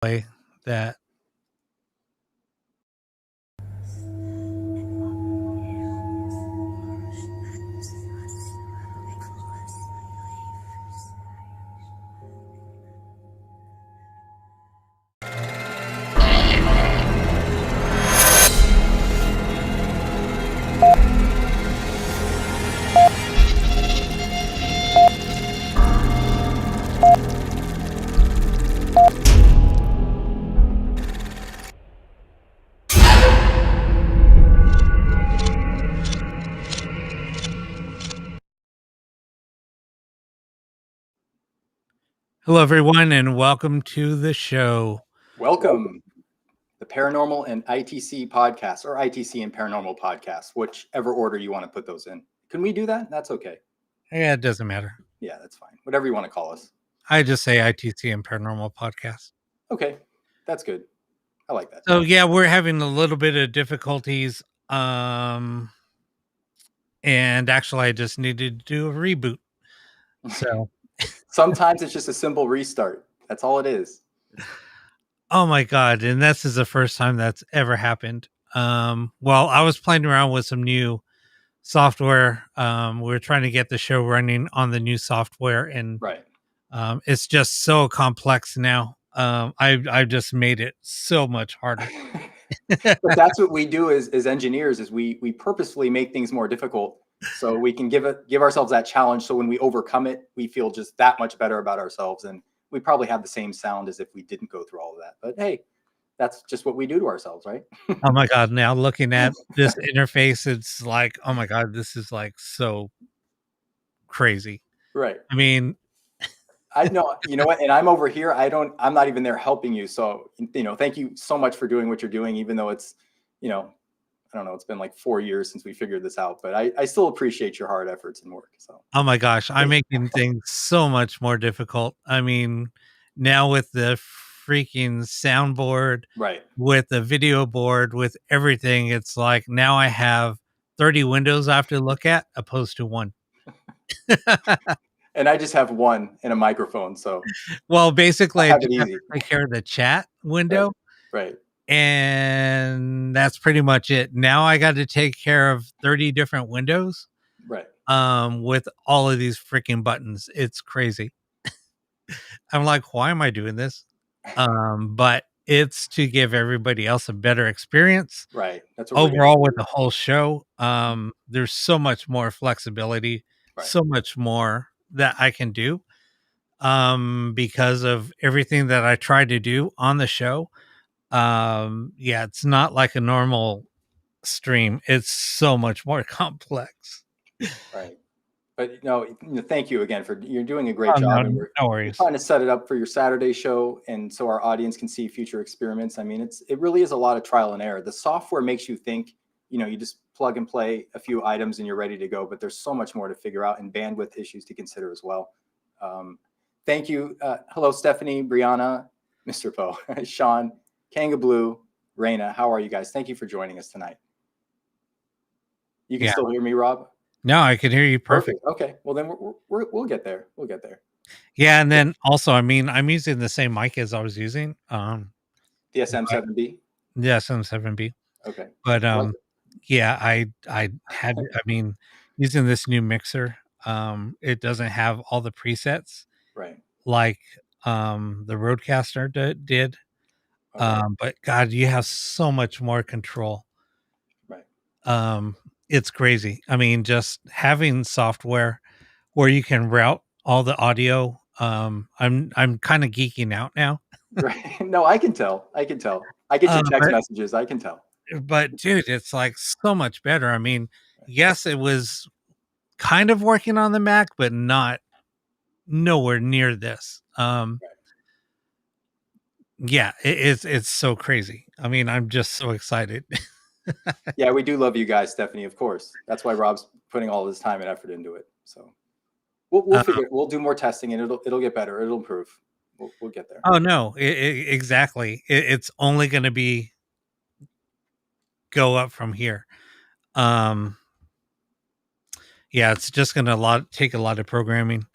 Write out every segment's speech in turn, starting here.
way that hello everyone and welcome to the show. Welcome, the Paranormal and ITC Podcast, or ITC and Paranormal Podcast, whichever order you want to put those in. Can we do that? That's okay. Yeah, it doesn't matter. Yeah, that's fine. Whatever you want to call us. I just say ITC and Paranormal Podcast. Okay, that's good. I like that. So yeah, we're having a little bit of difficulties. And actually I just needed to do a reboot. So sometimes it's just a simple restart. That's all it is. Oh my god, and this is the first time that's ever happened. Well, I was playing around with some new software. We're trying to get the show running on the new software, and right. It's just so complex now. I've just made it so much harder. But that's what we do as engineers, is we purposefully make things more difficult so we can give ourselves that challenge. So when we overcome it, we feel just that much better about ourselves, and we probably have the same sound as if we didn't go through all of that. But hey, that's just what we do to ourselves, right? Oh my god, now looking at this interface, it's like, oh my god, this is like so crazy. Right. I mean, I know, you know what, and I'm over here. I'm not even there helping you. So, thank you so much for doing what you're doing, even though it's, I don't know, it's been like 4 years since we figured this out, but I still appreciate your hard efforts and work. So, oh my gosh, I'm making things so much more difficult. I mean, now with the freaking soundboard, right, with the video board, with everything, it's like now I have 30 windows I have to look at opposed to one. And I just have one and a microphone. So, well, basically, I have just have to take care of the chat window. Right. And that's pretty much it. Now I got to take care of 30 different windows. Right. With all of these freaking buttons. It's crazy. I'm like, why am I doing this? But it's to give everybody else a better experience. Right. That's what overall with the whole show. There's so much more flexibility, right, so much more that I can do. Because of everything that I tried to do on the show. Yeah, it's not like a normal stream. It's so much more complex. Right. But no, thank you again you're doing a great job. No, no worries. We're trying to set it up for your Saturday show, and so our audience can see future experiments. I mean, it really is a lot of trial and error. The software makes you think, you just plug and play a few items and you're ready to go. But there's so much more to figure out, and bandwidth issues to consider as well. Thank you. Hello, Stephanie, Brianna, Mr. Poe, Sean, Kanga Blue, Raina. How are you guys? Thank you for joining us tonight. You can still hear me, Rob? No, I can hear you perfect. Okay. Well, then we'll get there. We'll get there. Yeah, and then also, I mean, I'm using the same mic as I was using. The SM7B. The SM7B. Okay. But yeah, I had. I mean, using this new mixer, it doesn't have all the presets, right? Like the Rodecaster did. Okay. But God, you have so much more control. Right. It's crazy. I mean, just having software where you can route all the audio. I'm kind of geeking out now. Right. No, I can tell. I get your text messages. I can tell. But dude, it's like so much better. I mean, yes, it was kind of working on the Mac, but nowhere near this. Yeah, it's so crazy. I mean, I'm just so excited. Yeah, we do love you guys, Stephanie, of course. That's why Rob's putting all this time and effort into it. So we'll figure it. We'll do more testing, and it'll get better. It'll improve. We'll get there. Oh no, exactly. It's only going to go up from here. Yeah, it's just going to take a lot of programming.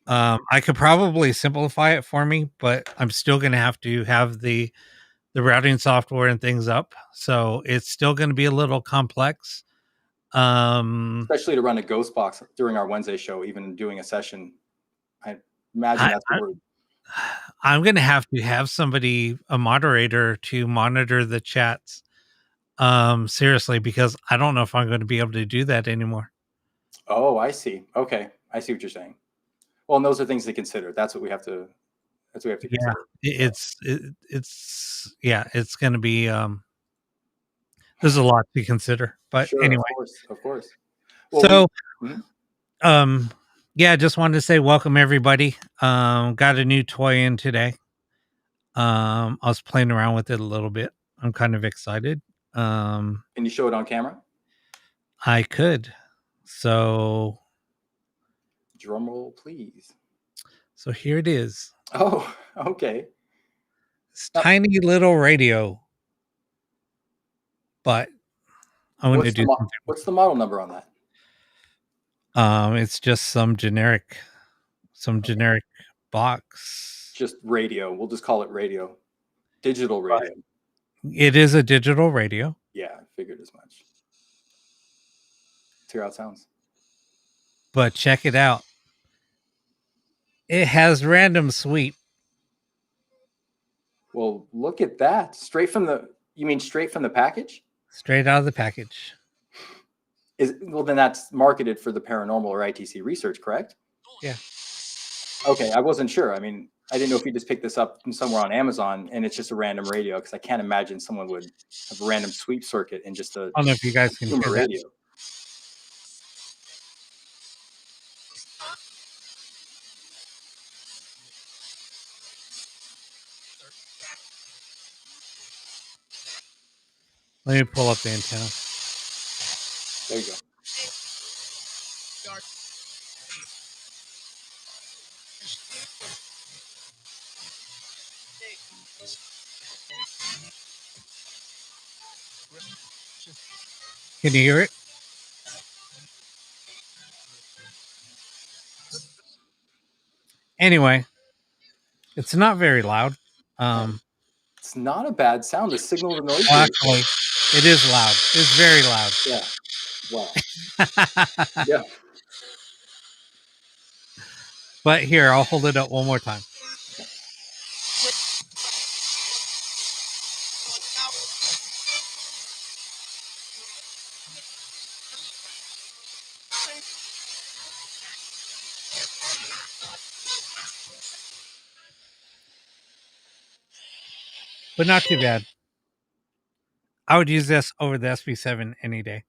I could probably simplify it for me, but I'm still going to have the routing software and things up, so it's still going to be a little complex. Especially to run a ghost box during our Wednesday show, even doing a session. I imagine that's what we're. I'm going to have somebody, a moderator, to monitor the chats. Seriously, because I don't know if I'm going to be able to do that anymore. Oh, I see. Okay, I see what you're saying. Well, and those are things to consider. That's what we have to. That's what we have to consider. It's going to be. There's a lot to consider, but sure, anyway, of course. Well, so, yeah, just wanted to say welcome everybody. Got a new toy in today. I was playing around with it a little bit. I'm kind of excited. Can you show it on camera? I could. So, drum roll, please. So here it is. Oh, okay. It's tiny little radio, but I'm going to do something. What's the model number on that? It's just some generic box. Just radio. We'll just call it radio. Digital radio. It is a digital radio. Yeah, I figured as much. Let's hear how it sounds. But check it out. It has random sweep. Well, look at that. You mean straight from the package? Straight out of the package. Well, then that's marketed for the paranormal or ITC research, correct? Yeah. Okay, I wasn't sure. I mean, I didn't know if you just picked this up from somewhere on Amazon and it's just a random radio, because I can't imagine someone would have a random sweep circuit in just a. I don't know if you guys can hear radio. Let me pull up the antenna. There you go. Can you hear it? Anyway, it's not very loud. It's not a bad sound. The signal to noise. Actually, it is loud. It's very loud. Yeah. Wow. Yeah. But here, I'll hold it up one more time. But not too bad. I would use this over the SB7 any day.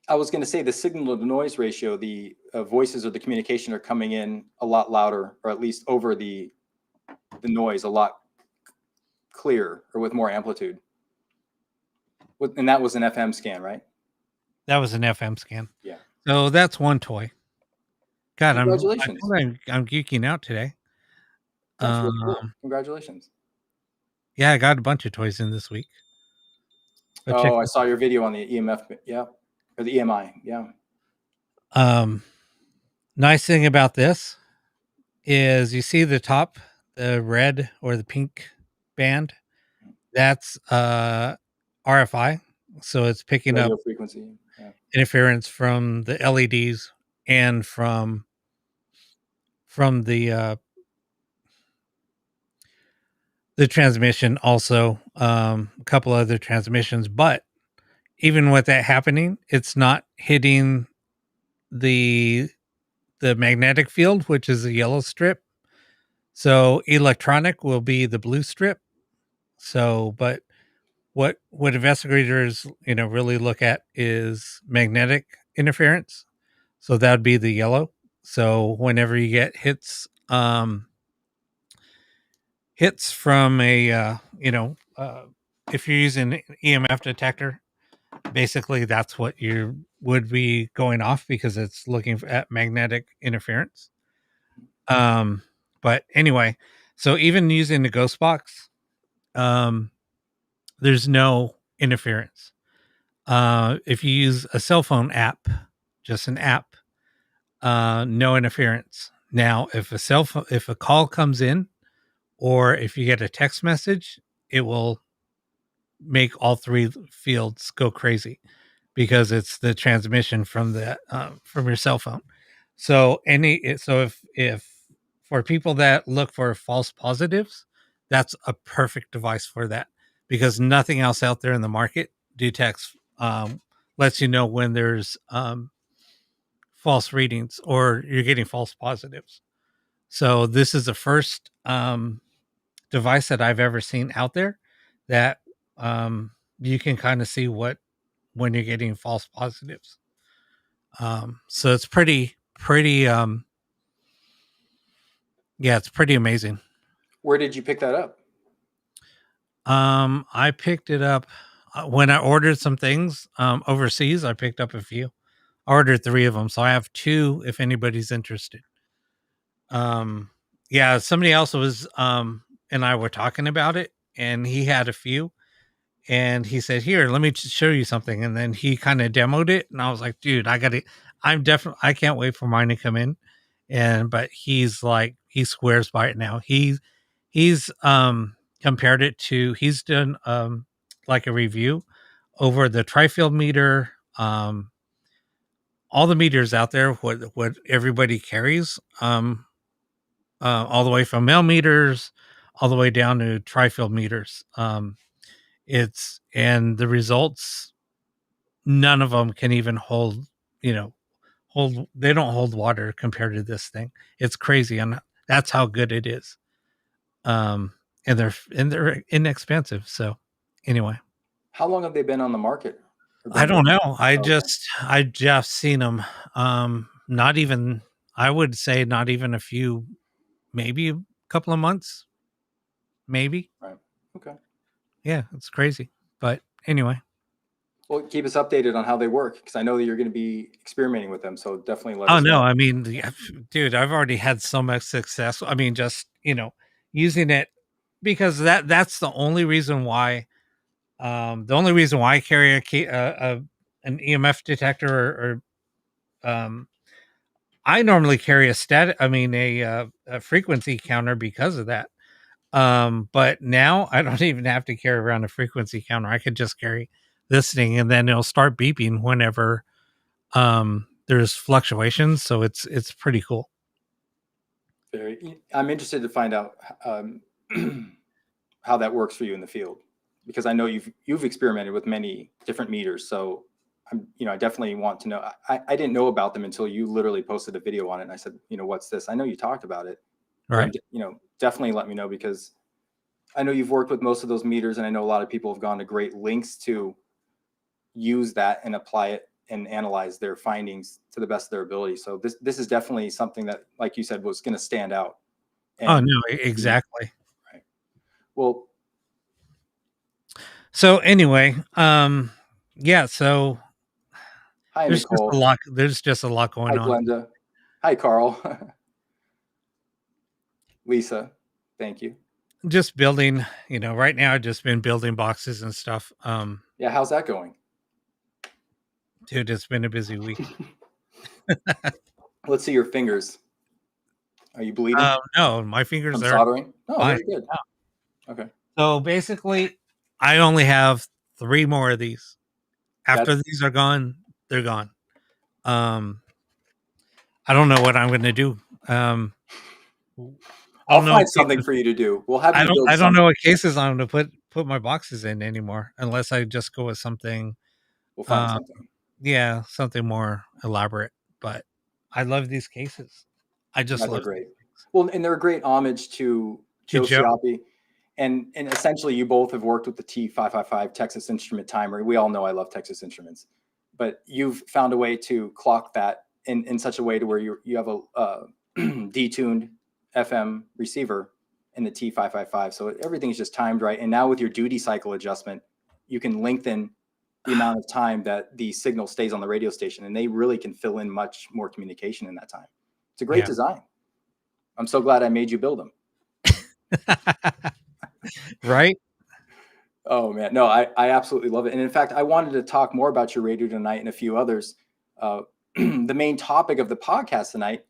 I was going to say the signal to noise ratio, the voices or the communication are coming in a lot louder, or at least over the noise a lot clearer or with more amplitude. And that was an FM scan, right? That was an FM scan. Yeah. So that's one toy. God, congratulations. I'm geeking out today. That's really cool. Congratulations. Yeah, I got a bunch of toys in this week. But I saw your video on the EMF. Yeah. Or the EMI. Yeah. Nice thing about this is you see the top, the red or the pink band. That's RFI. So it's picking radio up frequency. Yeah. Interference from the LEDs and from the transmission, also a couple other transmissions. But even with that happening, it's not hitting the magnetic field, which is a yellow strip. So electronic will be the blue strip. So, but what investigators really look at is magnetic interference. So that would be the yellow. So whenever you get hits from a if you're using an EMF detector, basically that's what you would be going off, because it's looking at magnetic interference. But anyway, so even using the ghost box, there's no interference. If you use a cell phone app, just an app, no interference. Now, if a call comes in or if you get a text message, it will make all three fields go crazy because it's the transmission from the from your cell phone. So if for people that look for false positives, that's a perfect device for that because nothing else out there in the market detects lets you know when there's false readings or you're getting false positives. So this is the first device that I've ever seen out there that you can kind of see what when you're getting false positives. So it's pretty yeah, it's pretty amazing. Where did you pick that up? I picked it up when I ordered some things overseas. I picked up a few. I ordered 3 of them, so I have 2 if anybody's interested. Yeah, somebody else was and I were talking about it, and he had a few, and he said, "Here, let me show you something." And then he kind of demoed it, and I was like, "Dude, I got to. I can't wait for mine to come in." And but he's like, he swears by it now. He's compared it to. He's done like a review over the tri-field meter, all the meters out there, what everybody carries, all the way from mail meters, all the way down to tri-field meters. It's and the results, none of them can even hold, you know, they don't hold water compared to this thing. It's crazy, and that's how good it is. Um, and they're inexpensive. So anyway, How long have they been on the market? Or I been don't with? know. Okay. I just seen them. Not even I would say not even a few, maybe a couple of months, maybe. Right. Okay. Yeah, it's crazy. But anyway. Well, keep us updated on how they work because I know that you're going to be experimenting with them. So definitely let Oh us no, know. I mean, yeah, dude, I've already had so much success. I mean, just using it because that's the only reason why. The only reason why I carry an EMF detector or I normally carry a a frequency counter because of that. But now I don't even have to carry around a frequency counter. I could just carry this thing, and then it'll start beeping whenever there's fluctuations. So it's pretty cool. I'm interested to find out um, how that works for you in the field because I know you've experimented with many different meters. So I definitely want to know. I didn't know about them until you literally posted a video on it, and I said, what's this? I know you talked about it, but Right. definitely let me know because I know you've worked with most of those meters, and I know a lot of people have gone to great lengths to use that and apply it and analyze their findings to the best of their ability. So this is definitely something that, like you said, was going to stand out. Oh And no, exactly. right. Well, So anyway, yeah, so hi Nicole. there's just a lot Hi going on. Glenda. Hi Carl. Lisa. Thank you. Just building, right now I've just been building boxes and stuff. Yeah, how's that going? Dude, it's been a busy week. Let's see your fingers. Are you bleeding No, my fingers from are soldering? Oh, fine. very good. Yeah. Okay. So basically, I only have 3 more of these. After That's these are gone, they're gone. Um, I don't know what I'm gonna do. I I'll don't know what find something cases for you to do. We'll have you build I don't know something. what cases I'm gonna put my boxes in anymore unless I just go with something, We'll find um, something. yeah, something more elaborate, but I love these cases. I Yeah, just they're love great. Well, and they're a great homage to to Joe Joe. Siapi. And essentially, you both have worked with the T555 Texas Instrument timer. We all know I love Texas Instruments, but you've found a way to clock that in such a way to where you have a detuned FM receiver in the T555. So everything's just timed right. And now with your duty cycle adjustment, you can lengthen the amount of time that the signal stays on the radio station, and they really can fill in much more communication in that time. It's a great Yeah. design. I'm so glad I made you build them. Right? Oh man, no, I absolutely love it. And in fact, I wanted to talk more about your radio tonight and a few others. The main topic of the podcast tonight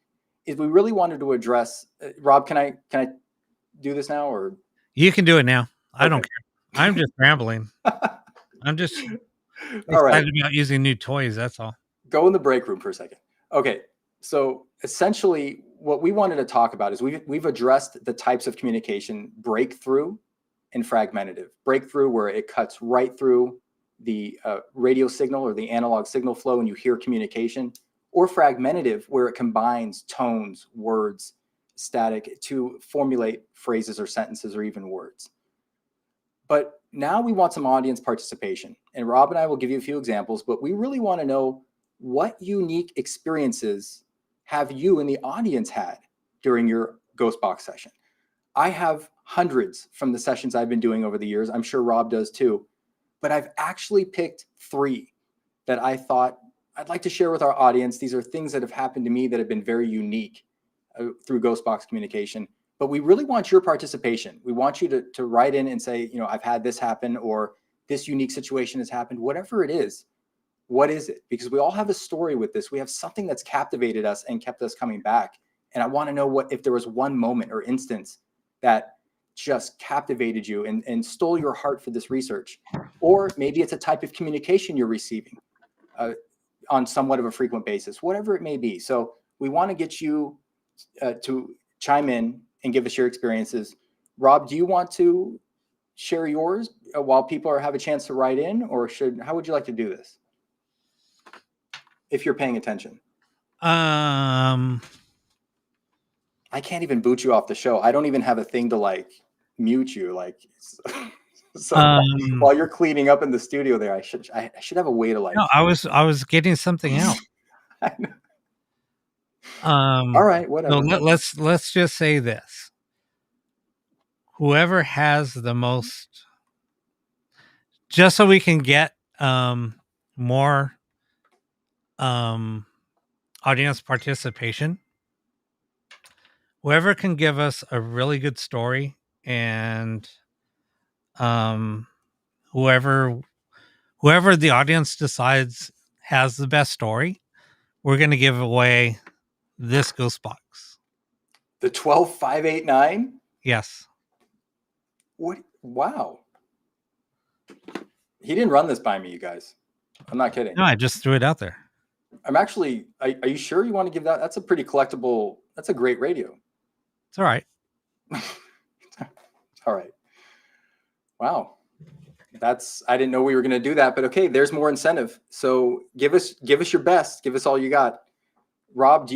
is we really wanted to address, Rob, can I do this now, or? You can do it now. I don't Okay. care. I'm just rambling. I'm just All right. excited about using new toys. That's all. Go in the break room for a second. Okay. So essentially what we wanted to talk about is we've addressed the types of communication: breakthrough and fragmentative. Breakthrough, where it cuts right through the radio signal or the analog signal flow and you hear communication, or fragmentative, where it combines tones, words, static to formulate phrases or sentences or even words. But now we want some audience participation. And Rob and I will give you a few examples, but we really want to know, what unique experiences have you and the audience had during your ghost box session? I have hundreds from the sessions I've been doing over the years. I'm sure Rob does too. But I've actually picked 3 that I thought I'd like to share with our audience. These are things that have happened to me that have been very unique through ghost box communication. But we really want your participation. We want you to write in and say, I've had this happen, or this unique situation has happened, whatever it is. What is it? Because we all have a story with this. We have something that's captivated us and kept us coming back. And I want to know if there was one moment or instance that just captivated you and stole your heart for this research. Or maybe it's a type of communication you're receiving on somewhat of a frequent basis, whatever it may be. So we want to get you to chime in and give us your experiences. Rob, do you want to share yours while people have a chance to write in, or how would you like to do this? If you're paying attention. I can't even boot you off the show. I don't even have a thing to mute you. So while you're cleaning up in the studio there, I should have a way to No, I was getting something out. I know. All right, whatever. So let's just say this. Whoever has the most, just so we can get more audience participation, whoever can give us a really good story, and whoever the audience decides has the best story, we're going to give away this ghost box. The 12589? Yes. What? Wow. He didn't run this by me, you guys. I'm not kidding. No, I just threw it out there. I'm actually, are you sure you want to give that? That's a pretty collectible. That's a great radio. It's all right. All right. Wow. I didn't know we were going to do that, but okay, there's more incentive. So give us your best. Give us all you got. Rob,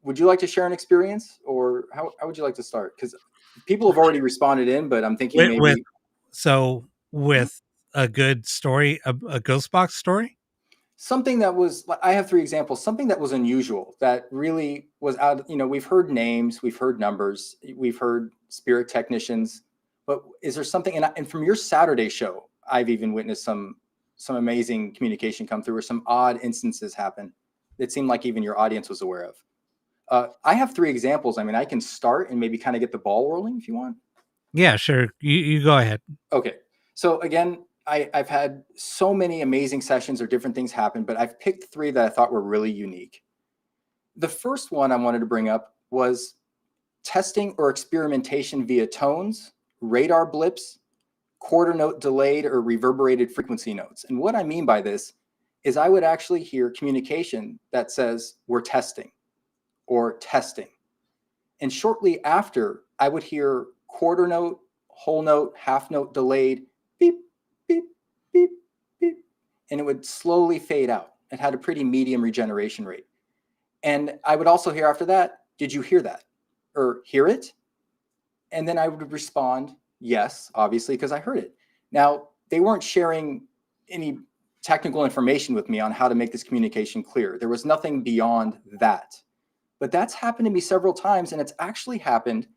would you like to share an experience, or how would you like to start? Because people have already responded in, but I'm thinking maybe. With a good story, a ghost box story? Something that was, I have 3 examples, something that was unusual, that really was out, we've heard names, we've heard numbers, we've heard spirit technicians, but is there something, and from your Saturday show, I've even witnessed some amazing communication come through, or some odd instances happen that seemed like even your audience was aware of. I have 3 examples. I mean, I can start and maybe kind of get the ball rolling if you want. Yeah, sure. You go ahead. Okay. So again, I've had so many amazing sessions or different things happen, but I've picked 3 that I thought were really unique. The first one I wanted to bring up was testing or experimentation via tones, radar blips, quarter note delayed or reverberated frequency notes. And what I mean by this is I would actually hear communication that says, "We're testing," or "testing." And shortly after, I would hear quarter note, whole note, half note delayed, beep, beep, beep, beep, and it would slowly fade out. It had a pretty medium regeneration rate. And I would also hear after that, "Did you hear that?" or "Hear it?" And then I would respond, "Yes," obviously, because I heard it. Now, they weren't sharing any technical information with me on how to make this communication clear. There was nothing beyond that. But that's happened to me several times, and it's actually happened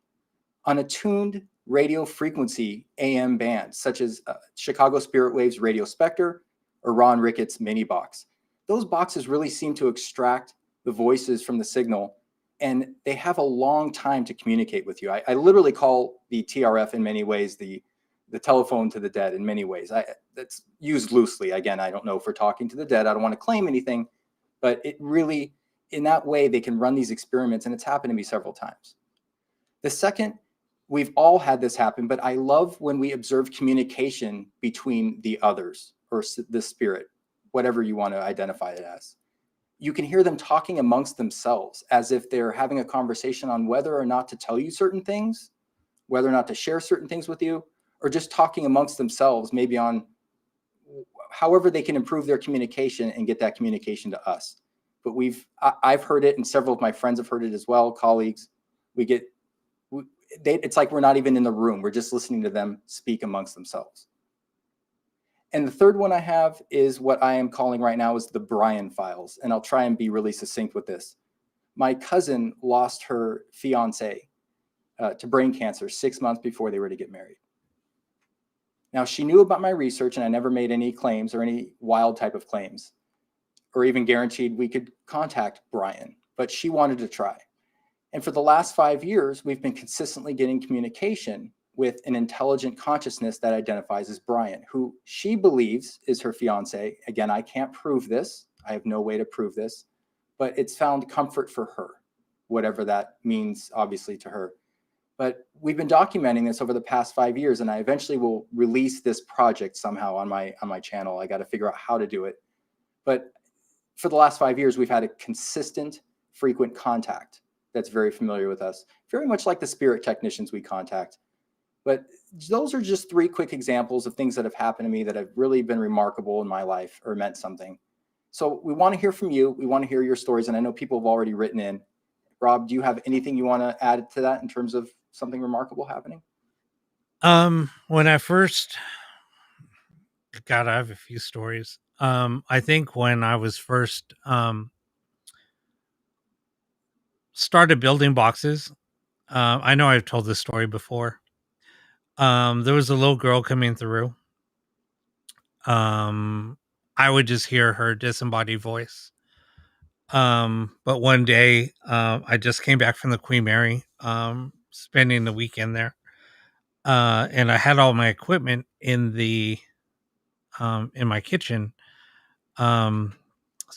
on a tuned radio frequency AM band, such as Chicago Spirit Waves Radio Spectre or Ron Ricketts mini box. Those boxes really seem to extract the voices from the signal, and they have a long time to communicate with you. I literally call the TRF in many ways the telephone to the dead in many ways. That's used loosely. Again, I don't know if we're talking to the dead. I don't want to claim anything, but it really in that way, they can run these experiments, and it's happened to me several times. The second, we've all had this happen, but I love when we observe communication between the others or the spirit, whatever you want to identify it as. You can hear them talking amongst themselves as if they're having a conversation on whether or not to tell you certain things, whether or not to share certain things with you, or just talking amongst themselves, maybe on however they can improve their communication and get that communication to us. But I've heard it, and several of my friends have heard it as well, colleagues. It's like we're not even in the room. We're just listening to them speak amongst themselves. And the third one I have is what I am calling right now is the Brian files. And I'll try and be really succinct with this. My cousin lost her fiance to brain cancer 6 months before they were to get married. Now, she knew about my research, and I never made any claims or any wild type of claims, or even guaranteed we could contact Brian, but she wanted to try. And for the last 5 years, we've been consistently getting communication with an intelligent consciousness that identifies as Brian, who she believes is her fiance. Again, I can't prove this. I have no way to prove this, but it's found comfort for her, whatever that means, obviously, to her. But we've been documenting this over the past 5 years, and I eventually will release this project somehow on my channel. I got to figure out how to do it. But for the last 5 years, we've had a consistent, frequent contact that's very familiar with us, very much like the spirit technicians we contact. But those are just 3 quick examples of things that have happened to me that have really been remarkable in my life or meant something. So we want to hear from you. We want to hear your stories. And I know people have already written in. Rob, do you have anything you want to add to that in terms of something remarkable happening? When I first God, I have a few stories. I think when I was first started building boxes, I know I've told this story before. There was a little girl coming through. I would just hear her disembodied voice. But one day, I just came back from the Queen Mary, spending the weekend there. And I had all my equipment in my kitchen. So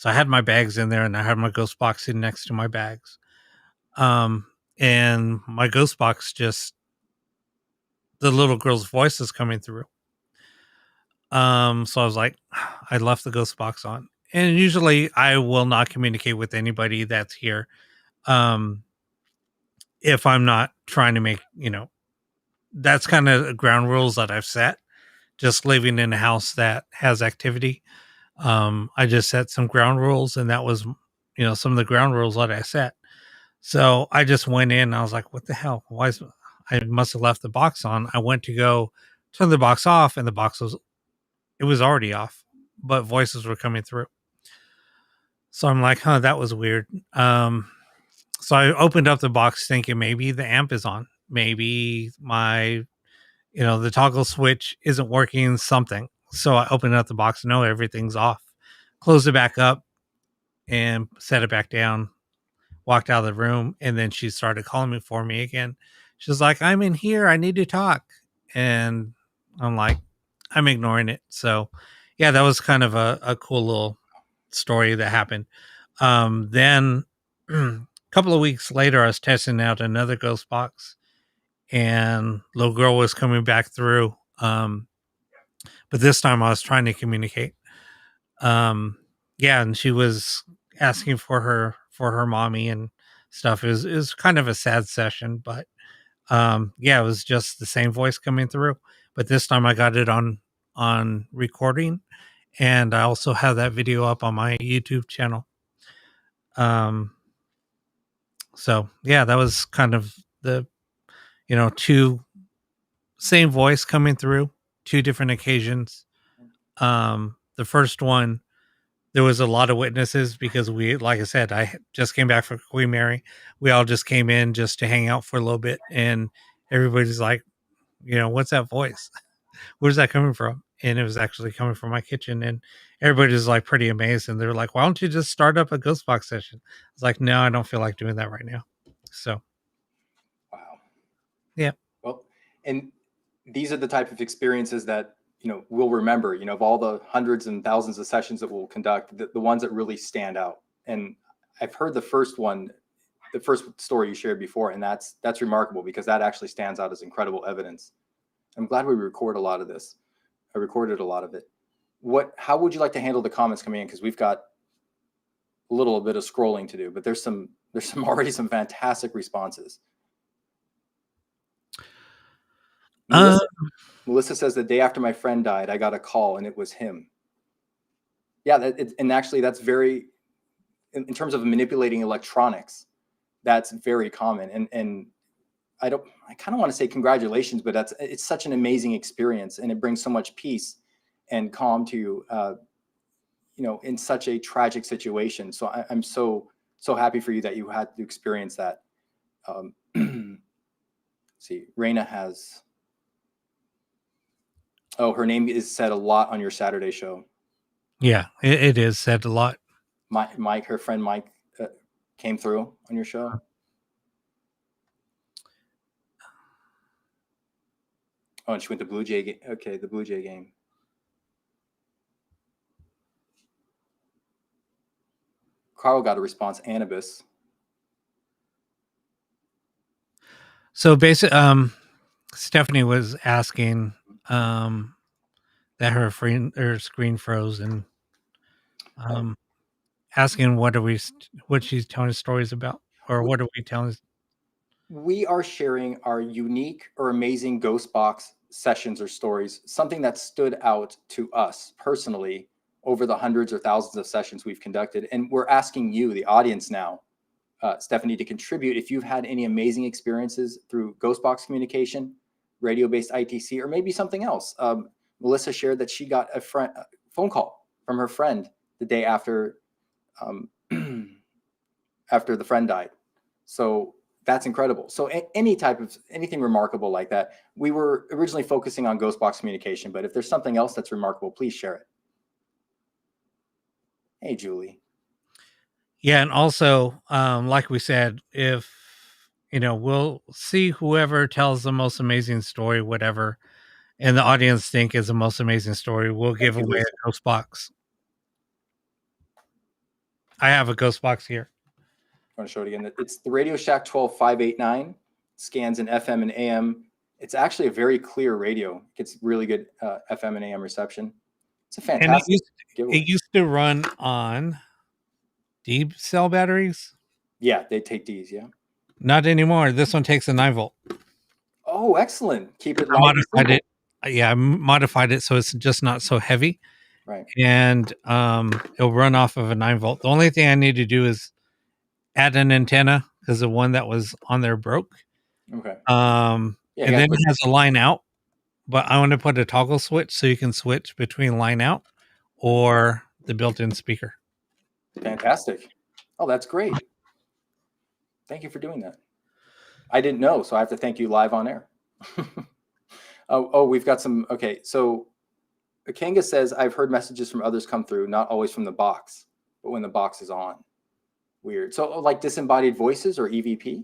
I had my bags in there, and I had my ghost box sitting next to my bags. And my ghost box, just the little girl's voice is coming through. So I was like, I left the ghost box on. And usually I will not communicate with anybody that's here. If I'm not trying to make, that's kind of ground rules that I've set. Just living in a house that has activity. I just set some ground rules, and that was, some of the ground rules that I set. So I just went in, and I was like, what the hell? I must have left the box on. I went to go turn the box off, and it was already off, but voices were coming through. So I'm like, that was weird. So I opened up the box thinking maybe the amp is on. Maybe the toggle switch isn't working, something. So I opened up the box. No, everything's off. Closed it back up and set it back down. Walked out of the room, and then she started calling me for me again. She's like, I'm in here. I need to talk. And I'm like, I'm ignoring it. So yeah, that was kind of a cool little story that happened. Then a couple of weeks later, I was testing out another ghost box, and little girl was coming back through. But this time I was trying to communicate. And she was asking for her mommy and stuff. It was kind of a sad session, but it was just the same voice coming through. But this time I got it on recording, and I also have that video up on my YouTube channel. So yeah, that was kind of the two same voice coming through, 2 different occasions. The first one, there was a lot of witnesses because like I said, I just came back from Queen Mary. We all just came in just to hang out for a little bit, and everybody's like, what's that voice? Where's that coming from? And it was actually coming from my kitchen, and everybody's like pretty amazed, and they're like, why don't you just start up a ghost box session? I was like, no, I don't feel like doing that right now. So wow. Yeah. Well, and these are the type of experiences that we'll remember, of all the hundreds and thousands of sessions that we'll conduct, the ones that really stand out. And I've heard the first story you shared before, and that's remarkable because that actually stands out as incredible evidence. I'm glad we record a lot of this. I recorded a lot of it. How would you like to handle the comments coming in? Because we've got a little bit of scrolling to do, but there's already some fantastic responses. Melissa says the day after my friend died, I got a call and it was him. Yeah, and actually that's very, in terms of manipulating electronics, that's very common. And I kind of want to say congratulations, but it's such an amazing experience, and it brings so much peace and calm to you, in such a tragic situation. So I'm so happy for you that you had to experience that. See, Raina has, her name is said a lot on your Saturday show. Yeah, it is said a lot. Mike, her friend Mike, came through on your show. Oh, and she went to Blue Jay game. Okay, the Blue Jay game. Carl got a response, Anubis. So basically, Stephanie was asking that her screen froze, and asking what she's telling stories about, or what are we telling? We are sharing our unique or amazing ghost box sessions or stories, something that stood out to us personally over the hundreds or thousands of sessions we've conducted. And we're asking you, the audience now, Stephanie, to contribute if you've had any amazing experiences through ghost box communication, radio-based ITC, or maybe something else. Melissa shared that she got a phone call from her friend the day after after the friend died. So that's incredible. So anything remarkable like that. We were originally focusing on ghost box communication, but if there's something else that's remarkable, please share it. Hey, Julie. Yeah, and also, like we said, if we'll see whoever tells the most amazing story, whatever, and the audience think is the most amazing story, we'll give away a ghost box. I have a ghost box here. I want to show it again. It's the Radio Shack 12589. Scans in FM and AM. It's actually a very clear radio. It gets really good FM and AM reception. It's a fantastic giveaway. It used to run on D cell batteries. Yeah, they take Ds. Yeah. Not anymore. This one takes a 9-volt. Oh, excellent. Keep it light. I modified it. Yeah, I modified it so it's just not so heavy. Right. And it'll run off of a 9-volt. The only thing I need to do is add an antenna because the one that was on there broke. Okay. And then it has a line out, but I want to put a toggle switch so you can switch between line out or the built-in speaker. Fantastic. Oh, that's great. Thank you for doing that. I didn't know, so I have to thank you live on air. We've got some. Okay, so Kanga says, I've heard messages from others come through, not always from the box, but when the box is on. Weird. So like disembodied voices or EVP?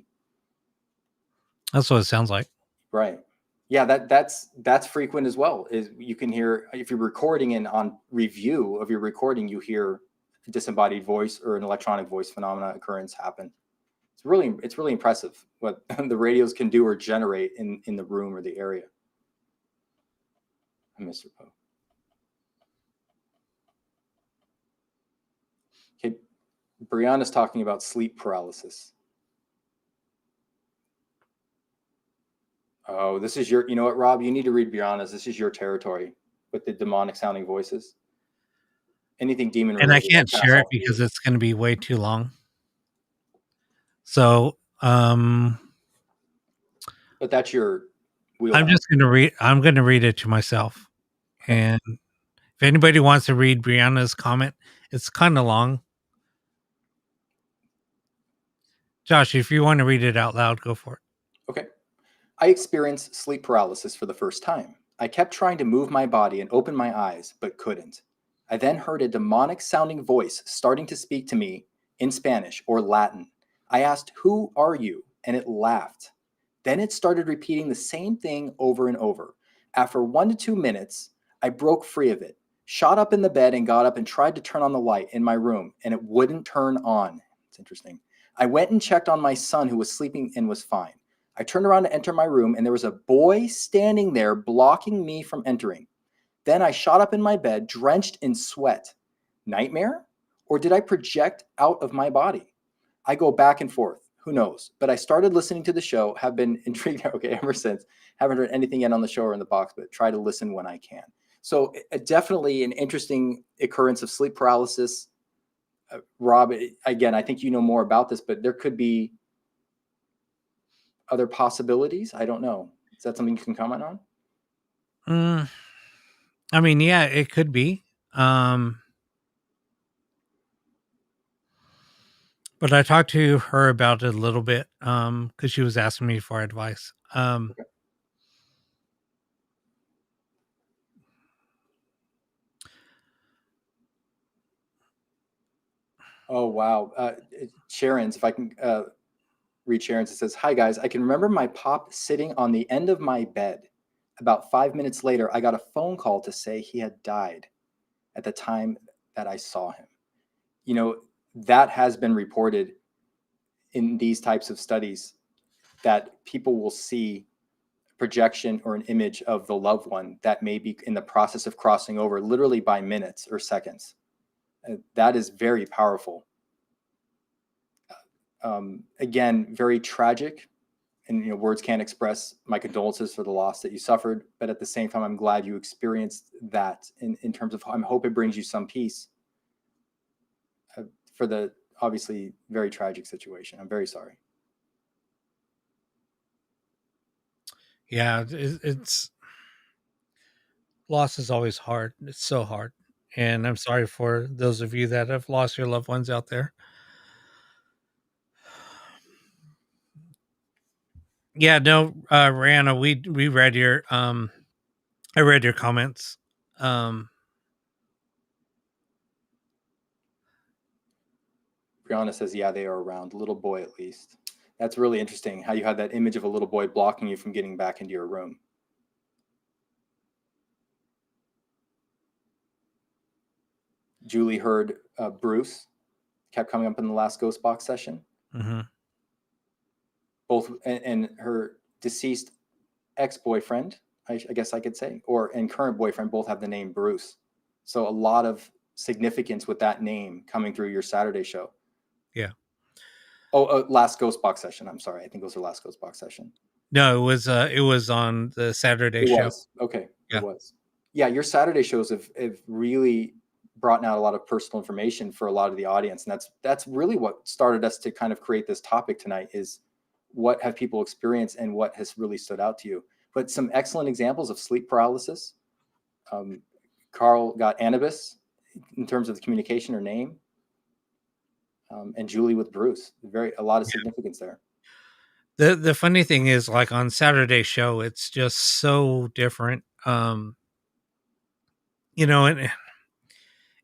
That's what it sounds like. Right. Yeah, that's frequent as well. Is you can hear, if you're recording and on review of your recording, you hear a disembodied voice or an electronic voice phenomena occurrence happen. It's really impressive what the radios can do or generate in the room or the area. Mr. Poe. Okay, Brianna's talking about sleep paralysis. Oh, this is you know what, Rob? You need to read Brianna's. This is your territory with the demonic sounding voices. Anything demon related. And I can't share it because it's going to be way too long. So, but that's your wheelhouse. I'm going to read it to myself. And if anybody wants to read Brianna's comment, it's kind of long. Josh, if you want to read it out loud, go for it. Okay. I experienced sleep paralysis for the first time. I kept trying to move my body and open my eyes, but couldn't. I then heard a demonic sounding voice starting to speak to me in Spanish or Latin. I asked, "Who are you?" And it laughed. Then it started repeating the same thing over and over. After 1 to 2 minutes, I broke free of it, shot up in the bed and got up and tried to turn on the light in my room, and it wouldn't turn on. It's interesting. I went and checked on my son who was sleeping and was fine. I turned around to enter my room and there was a boy standing there blocking me from entering. Then I shot up in my bed, drenched in sweat. Nightmare? Or did I project out of my body? I go back and forth. Who knows? But I started listening to the show, have been intrigued, okay, ever since. Haven't heard anything yet on the show or in the box, but try to listen when I can. So definitely an interesting occurrence of sleep paralysis. Rob, again, I think you know more about this, but there could be other possibilities. I don't know. Is that something you can comment on? I mean, yeah, it could be. But I talked to her about it a little bit because she was asking me for advice. Okay. Oh, wow. Sharon's, if I can read Sharon's, it says, "Hi, guys. I can remember my pop sitting on the end of my bed. About 5 minutes later, I got a phone call to say he had died at the time that I saw him." You know, that has been reported in these types of studies, that people will see projection or an image of the loved one that may be in the process of crossing over literally by minutes or seconds. That is very powerful. Again, very tragic, and words can't express my condolences for the loss that you suffered, but at the same time, I'm glad you experienced that in terms of, I hope it brings you some peace for the obviously very tragic situation. I'm very sorry. Yeah, it's loss is always hard. It's so hard. And I'm sorry for those of you that have lost your loved ones out there. Yeah, no, Rihanna, we read your I read your comments. Brianna says, yeah, they are around. Little boy, at least. That's really interesting how you had that image of a little boy blocking you from getting back into your room. Julie heard Bruce kept coming up in the last Ghost Box session. Mm-hmm. Both and her deceased ex-boyfriend, I guess I could say, and current boyfriend, both have the name Bruce. So a lot of significance with that name coming through your Saturday show. Yeah. Oh, last Ghost Box session. I'm sorry. I think it was her last Ghost Box session. No, it was on the Saturday show. Okay. Yeah. It was. Yeah, your Saturday shows have really brought out a lot of personal information for a lot of the audience. And that's really what started us to kind of create this topic tonight, is what have people experienced and what has really stood out to you. But some excellent examples of sleep paralysis. Carl got Anubis in terms of the communication or name. And Julie with Bruce. A lot of significance there. The funny thing is, like on Saturday show, it's just so different. And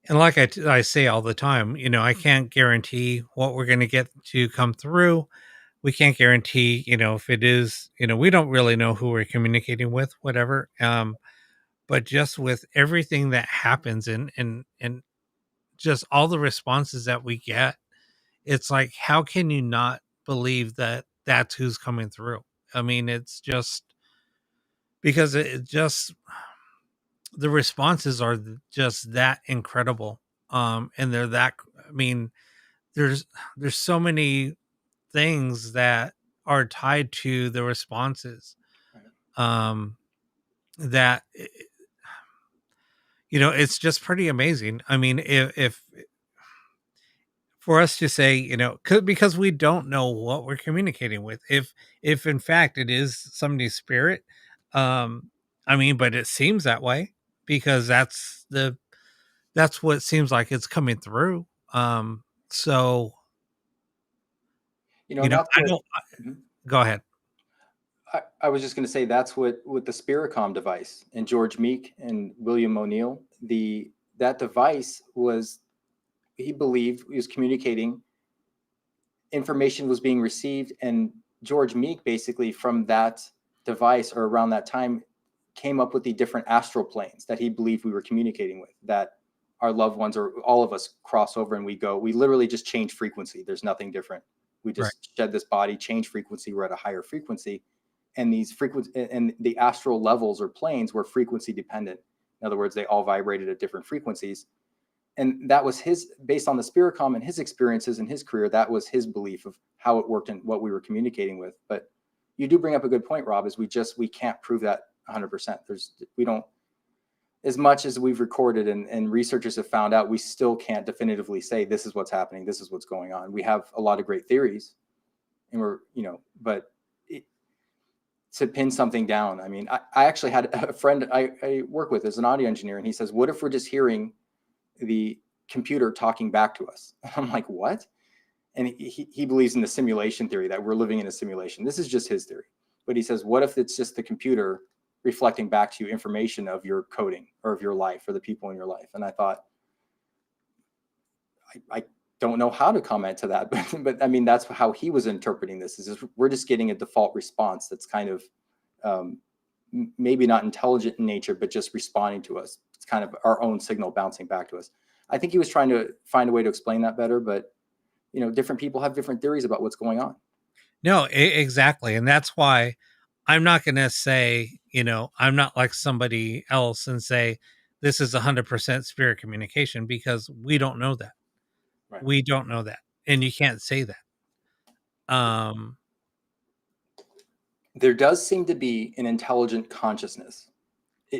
like I say all the time, I can't guarantee what we're going to get to come through. We can't guarantee, if it is, we don't really know who we're communicating with, whatever. But just with everything that happens and just all the responses that we get, it's like, how can you not believe that that's who's coming through? I mean, it's just because it just, the responses are just that incredible. And they're that, I mean, there's so many things that are tied to the responses. That it's just pretty amazing. I mean, if for us to say, because we don't know what we're communicating with, if in fact it is somebody's spirit, I mean, but it seems that way because that's what it seems like it's coming through. So That's I what. don't. Go ahead. I was just going to say that's what with the Spiricom device and George Meek and William O'Neill. That device he believed he was communicating. Information was being received, and George Meek basically from that device or around that time came up with the different astral planes that he believed we were communicating with that our loved ones or all of us cross over and we literally just change frequency. There's nothing different. We just shed this body, change frequency. We're at a higher frequency. And these frequency and the astral levels or planes were frequency dependent. In other words, they all vibrated at different frequencies. And that was based on the Spiritcom and his experiences in his career, that was his belief of how it worked and what we were communicating with. But you do bring up a good point, Rob, is we can't prove that 100%. We don't, as much as we've recorded and researchers have found out, we still can't definitively say this is what's happening, this is what's going on. We have a lot of great theories, and but to pin something down. I mean, I actually had a friend I work with as an audio engineer, and he says, what if we're just hearing the computer talking back to us? I'm like, what? And he believes in the simulation theory, that we're living in a simulation. This is just his theory. But he says, what if it's just the computer reflecting back to you information of your coding or of your life or the people in your life? And I thought, I don't know how to comment to that, but I mean, that's how he was interpreting this, is we're just getting a default response that's kind of maybe not intelligent in nature, but just responding to us. It's kind of our own signal bouncing back to us. I think he was trying to find a way to explain that better, but different people have different theories about what's going on. No, exactly. And that's why I'm not going to say, I'm not like somebody else and say this is 100% spirit communication, because we don't know that. Right. We don't know that. And you can't say that. There does seem to be an intelligent consciousness.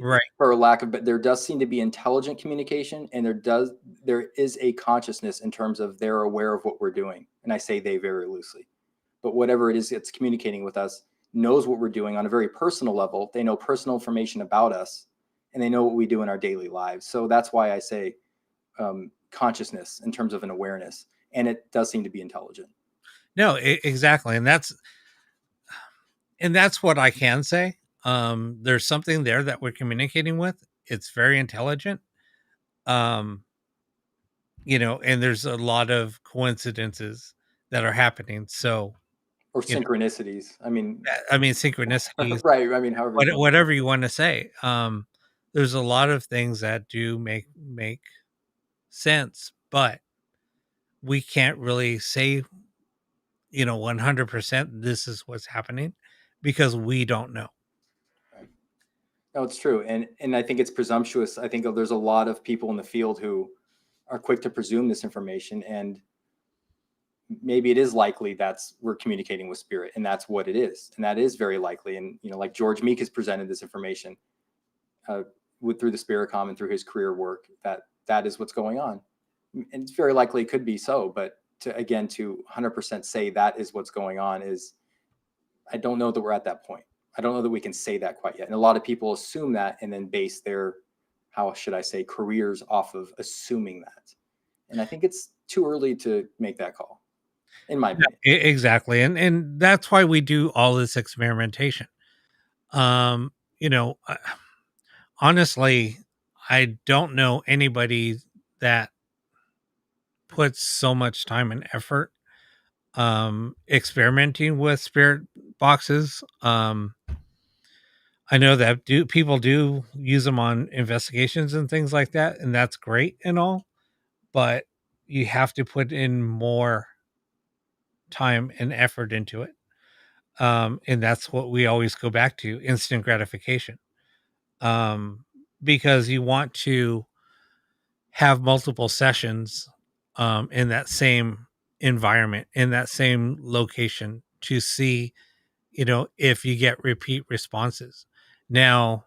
Right. For lack of, but there does seem to be intelligent communication, and there is a consciousness in terms of they're aware of what we're doing. And I say they very loosely, but whatever it is, it's communicating with us, knows what we're doing on a very personal level. They know personal information about us, and they know what we do in our daily lives. So that's why I say consciousness in terms of an awareness, and it does seem to be intelligent. No, exactly. And that's what I can say. There's something there that we're communicating with. It's very intelligent. And there's a lot of coincidences that are happening. So, or synchronicities. I mean synchronicities. Right. I mean, whatever you want to say. There's a lot of things that do make sense, but we can't really say, 100% this is what's happening, because we don't know. No, it's true. And I think it's presumptuous. I think there's a lot of people in the field who are quick to presume this information, and maybe it is likely we're communicating with spirit, and that's what it is. And that is very likely. And, like George Meek has presented this information through the Spiritcom and through his career work, that is what's going on. And it's very likely it could be so, but to 100% say that is what's going on I don't know that we're at that point. I don't know that we can say that quite yet. And a lot of people assume that and then base their, how should I say, careers off of assuming that. And I think it's too early to make that call, in my opinion. Exactly. And that's why we do all this experimentation. Honestly, I don't know anybody that puts so much time and effort experimenting with spirit boxes. I know that people do use them on investigations and things like that, and that's great and all, but you have to put in more time and effort into it. And that's what we always go back to: instant gratification. Because you want to have multiple sessions in that same environment, in that same location, to see, if you get repeat responses. Now,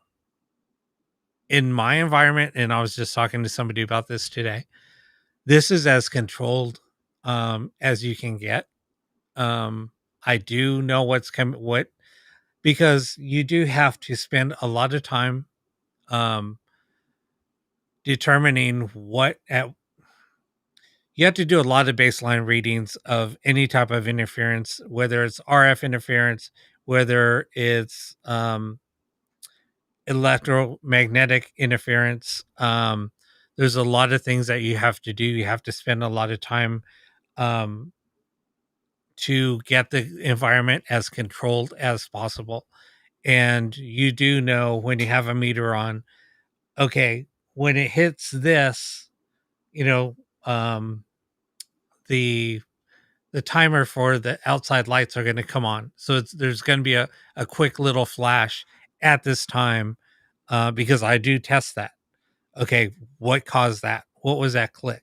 in my environment, and I was just talking to somebody about this today, this is as controlled as you can get. I do know what's coming, because you do have to spend a lot of time determining you have to do a lot of baseline readings of any type of interference, whether it's RF interference, whether it's electromagnetic interference. There's a lot of things that you have to do. You have to spend a lot of time to get the environment as controlled as possible. And you do know when you have a meter on, okay, when it hits this, you know, the timer for the outside lights are going to come on. So there's going to be a quick little flash at this time, because I do test that. Okay, what caused that? What was that click?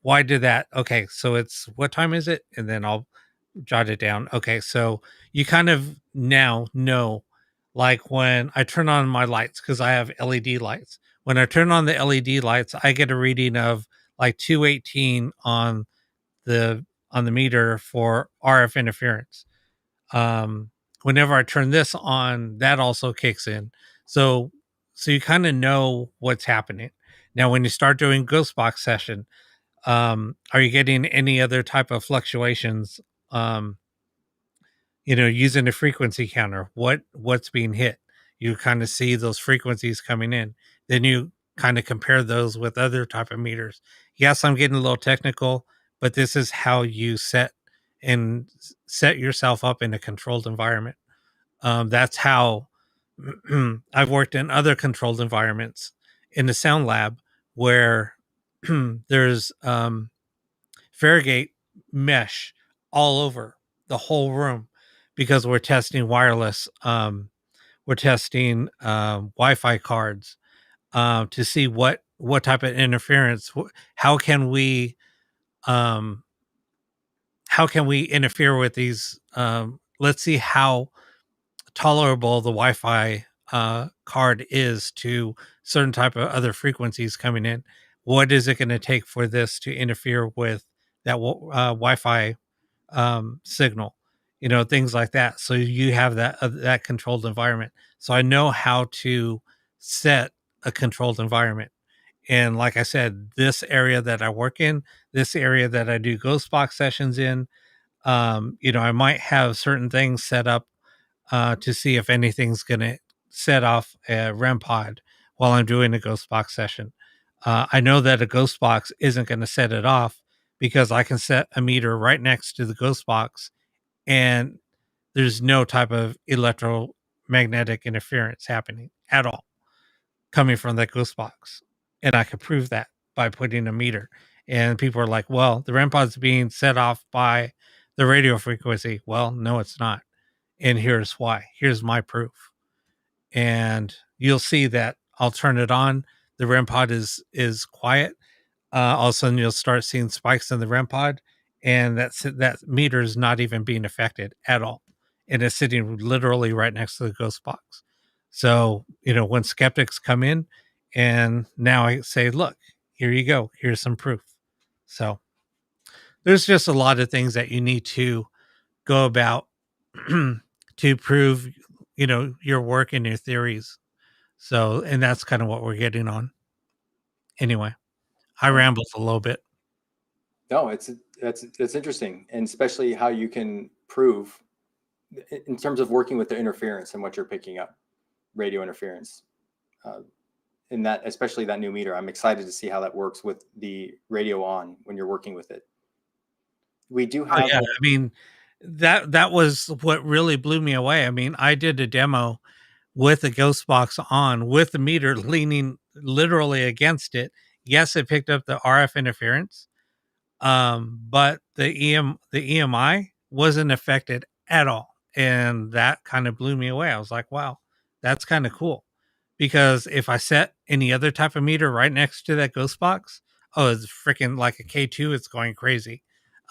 Why did that? Okay, so it's what time is it? And then I'll jot it down. Okay, so you kind of now know, like when I turn on my lights, because I have LED lights. When I turn on the LED lights, I get a reading of like 218 the on the meter for RF interference. Whenever I turn this on, that also kicks in. So you kind of know what's happening. Now, when you start doing ghost box session, are you getting any other type of fluctuations? Um, using a frequency counter, what's being hit? You kind of see those frequencies coming in. Then you kind of compare those with other type of meters. Yes, I'm getting a little technical, but this is how you set yourself up in a controlled environment. That's how I've worked in other controlled environments in the sound lab where there's Farigate mesh all over the whole room because we're testing wireless. We're testing Wi-Fi cards to see what type of interference. How can we um, how can we interfere with these? Let's see how tolerable the Wi-Fi card is to certain type of other frequencies coming in. What is it going to take for this to interfere with that Wi-Fi signal? Things like that. So you have that controlled environment. So I know how to set a controlled environment. And like I said, this area that I work in, this area that I do ghost box sessions in, I might have certain things set up to see if anything's going to set off a REM pod while I'm doing a ghost box session. I know that a ghost box isn't going to set it off because I can set a meter right next to the ghost box and there's no type of electromagnetic interference happening at all coming from that ghost box. And I could prove that by putting a meter. And people are like, well, the REM pod's being set off by the radio frequency. Well, no, it's not. And here's why. Here's my proof. And you'll see that I'll turn it on. The REM pod is quiet. All of a sudden, you'll start seeing spikes in the REM pod, and that meter is not even being affected at all, and it's sitting literally right next to the ghost box. So when skeptics come in, and now I say, look, here you go. Here's some proof. So there's just a lot of things that you need to go about to prove your work and your theories. So, and that's kind of what we're getting on. Anyway, I Yeah. rambled a little bit. No, it's interesting, and especially how you can prove in terms of working with the interference and what you're picking up, radio interference. In that, especially that new meter, I'm excited to see how that works with the radio on when you're working with it. We do Oh have yeah, I mean that was what really blew me away. I mean, I did a demo with the ghost box on with the meter leaning literally against it. Yes, it picked up the RF interference, but the EMI wasn't affected at all, and that kind of blew me away. I was like, wow, that's kind of cool, because if I set any other type of meter right next to that ghost box, oh, it's freaking like a K2, it's going crazy.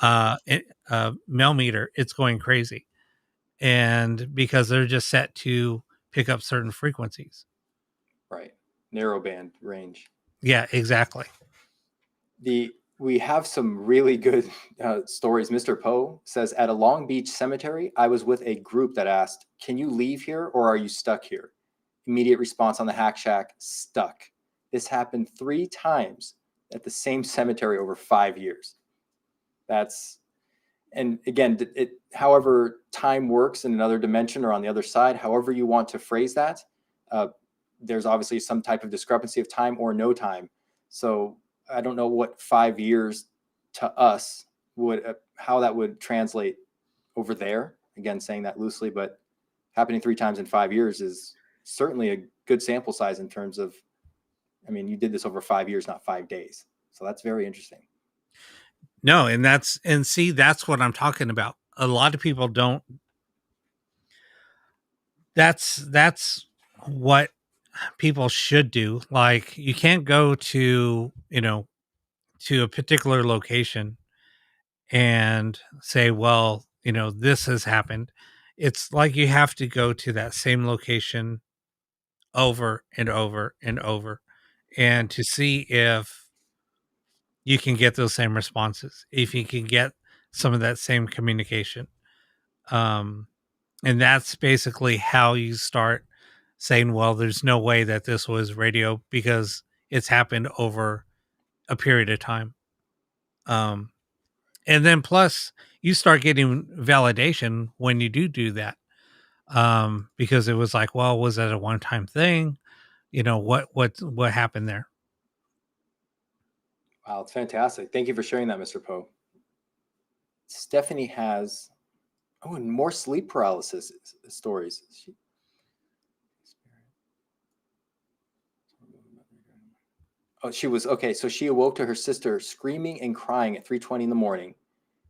Mel meter, it's going crazy, and because they're just set to pick up certain frequencies. right narrow band range. Yeah, exactly. We have some really good stories. Mr. Poe says, at a Long Beach cemetery, I was with a group that asked, can you leave here or are you stuck here? Immediate response on the Hack Shack, stuck. This happened 3 times at the same cemetery over 5 years. That's, and again, however time works in another dimension or on the other side, however you want to phrase that, there's obviously some type of discrepancy of time or no time. So I don't know what 5 years to us would, how that would translate over there. Again, saying that loosely, but happening 3 times in 5 years is certainly a good sample size in terms of, I mean, you did this over 5 years, not 5 days. So that's very interesting. No, and see, that's what I'm talking about. A lot of people don't. That's what people should do. Like, you can't go to, to a particular location and say, well, this has happened. It's like you have to go to that same location over and over and over, and to see if you can get those same responses, if you can get some of that same communication. Um, and that's basically how you start saying, well, there's no way that this was radio because it's happened over a period of time. Um, and then plus you start getting validation when you do that. Because it was like, well, was that a one-time thing? What happened there? Wow, it's fantastic. Thank you for sharing that, Mr. Poe. Stephanie has and more sleep paralysis stories. She was okay. So she awoke to her sister screaming and crying at 3:20 in the morning,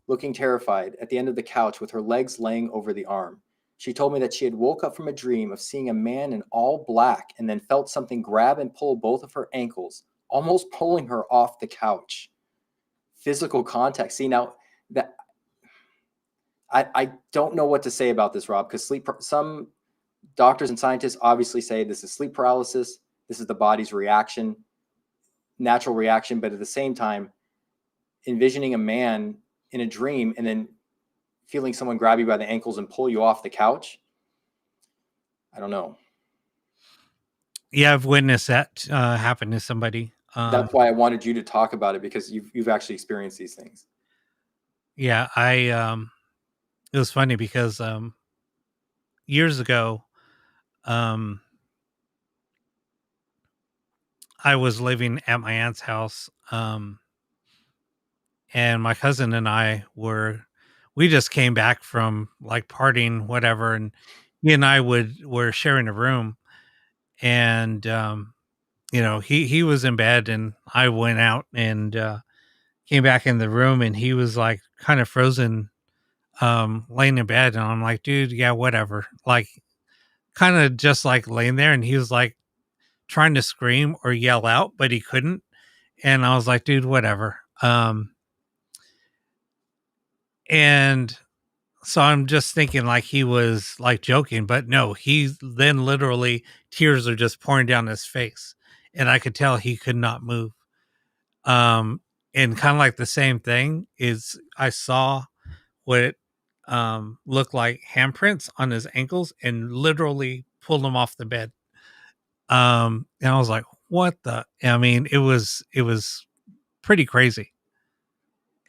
looking terrified at the end of the couch with her legs laying over the arm. She told me that she had woke up from a dream of seeing a man in all black and then felt something grab and pull both of her ankles, almost pulling her off the couch. Physical contact. See, now that I don't know what to say about this, Rob, because some doctors and scientists obviously say this is sleep paralysis. This is the body's reaction, natural reaction. But at the same time, envisioning a man in a dream and then feeling someone grab you by the ankles and pull you off the couch, I don't know. Yeah, I've witnessed that happen to somebody. That's why I wanted you to talk about it, because you've actually experienced these things. Yeah, it was funny because years ago, um, I was living at my aunt's house, and my cousin and we just came back from like partying, whatever, and he and I were sharing a room, and he was in bed, and I went out and came back in the room, and he was like kind of frozen, laying in bed, and I'm like, dude, yeah, whatever, like kind of just like laying there, and he was like trying to scream or yell out, but he couldn't. And I was like, dude, whatever. And so I'm just thinking like he was like joking, but no, he then literally tears are just pouring down his face. And I could tell he could not move. And kind of like the same thing is I saw what looked like handprints on his ankles and literally pulled him off the bed. And I was like, what the? I mean, it was pretty crazy.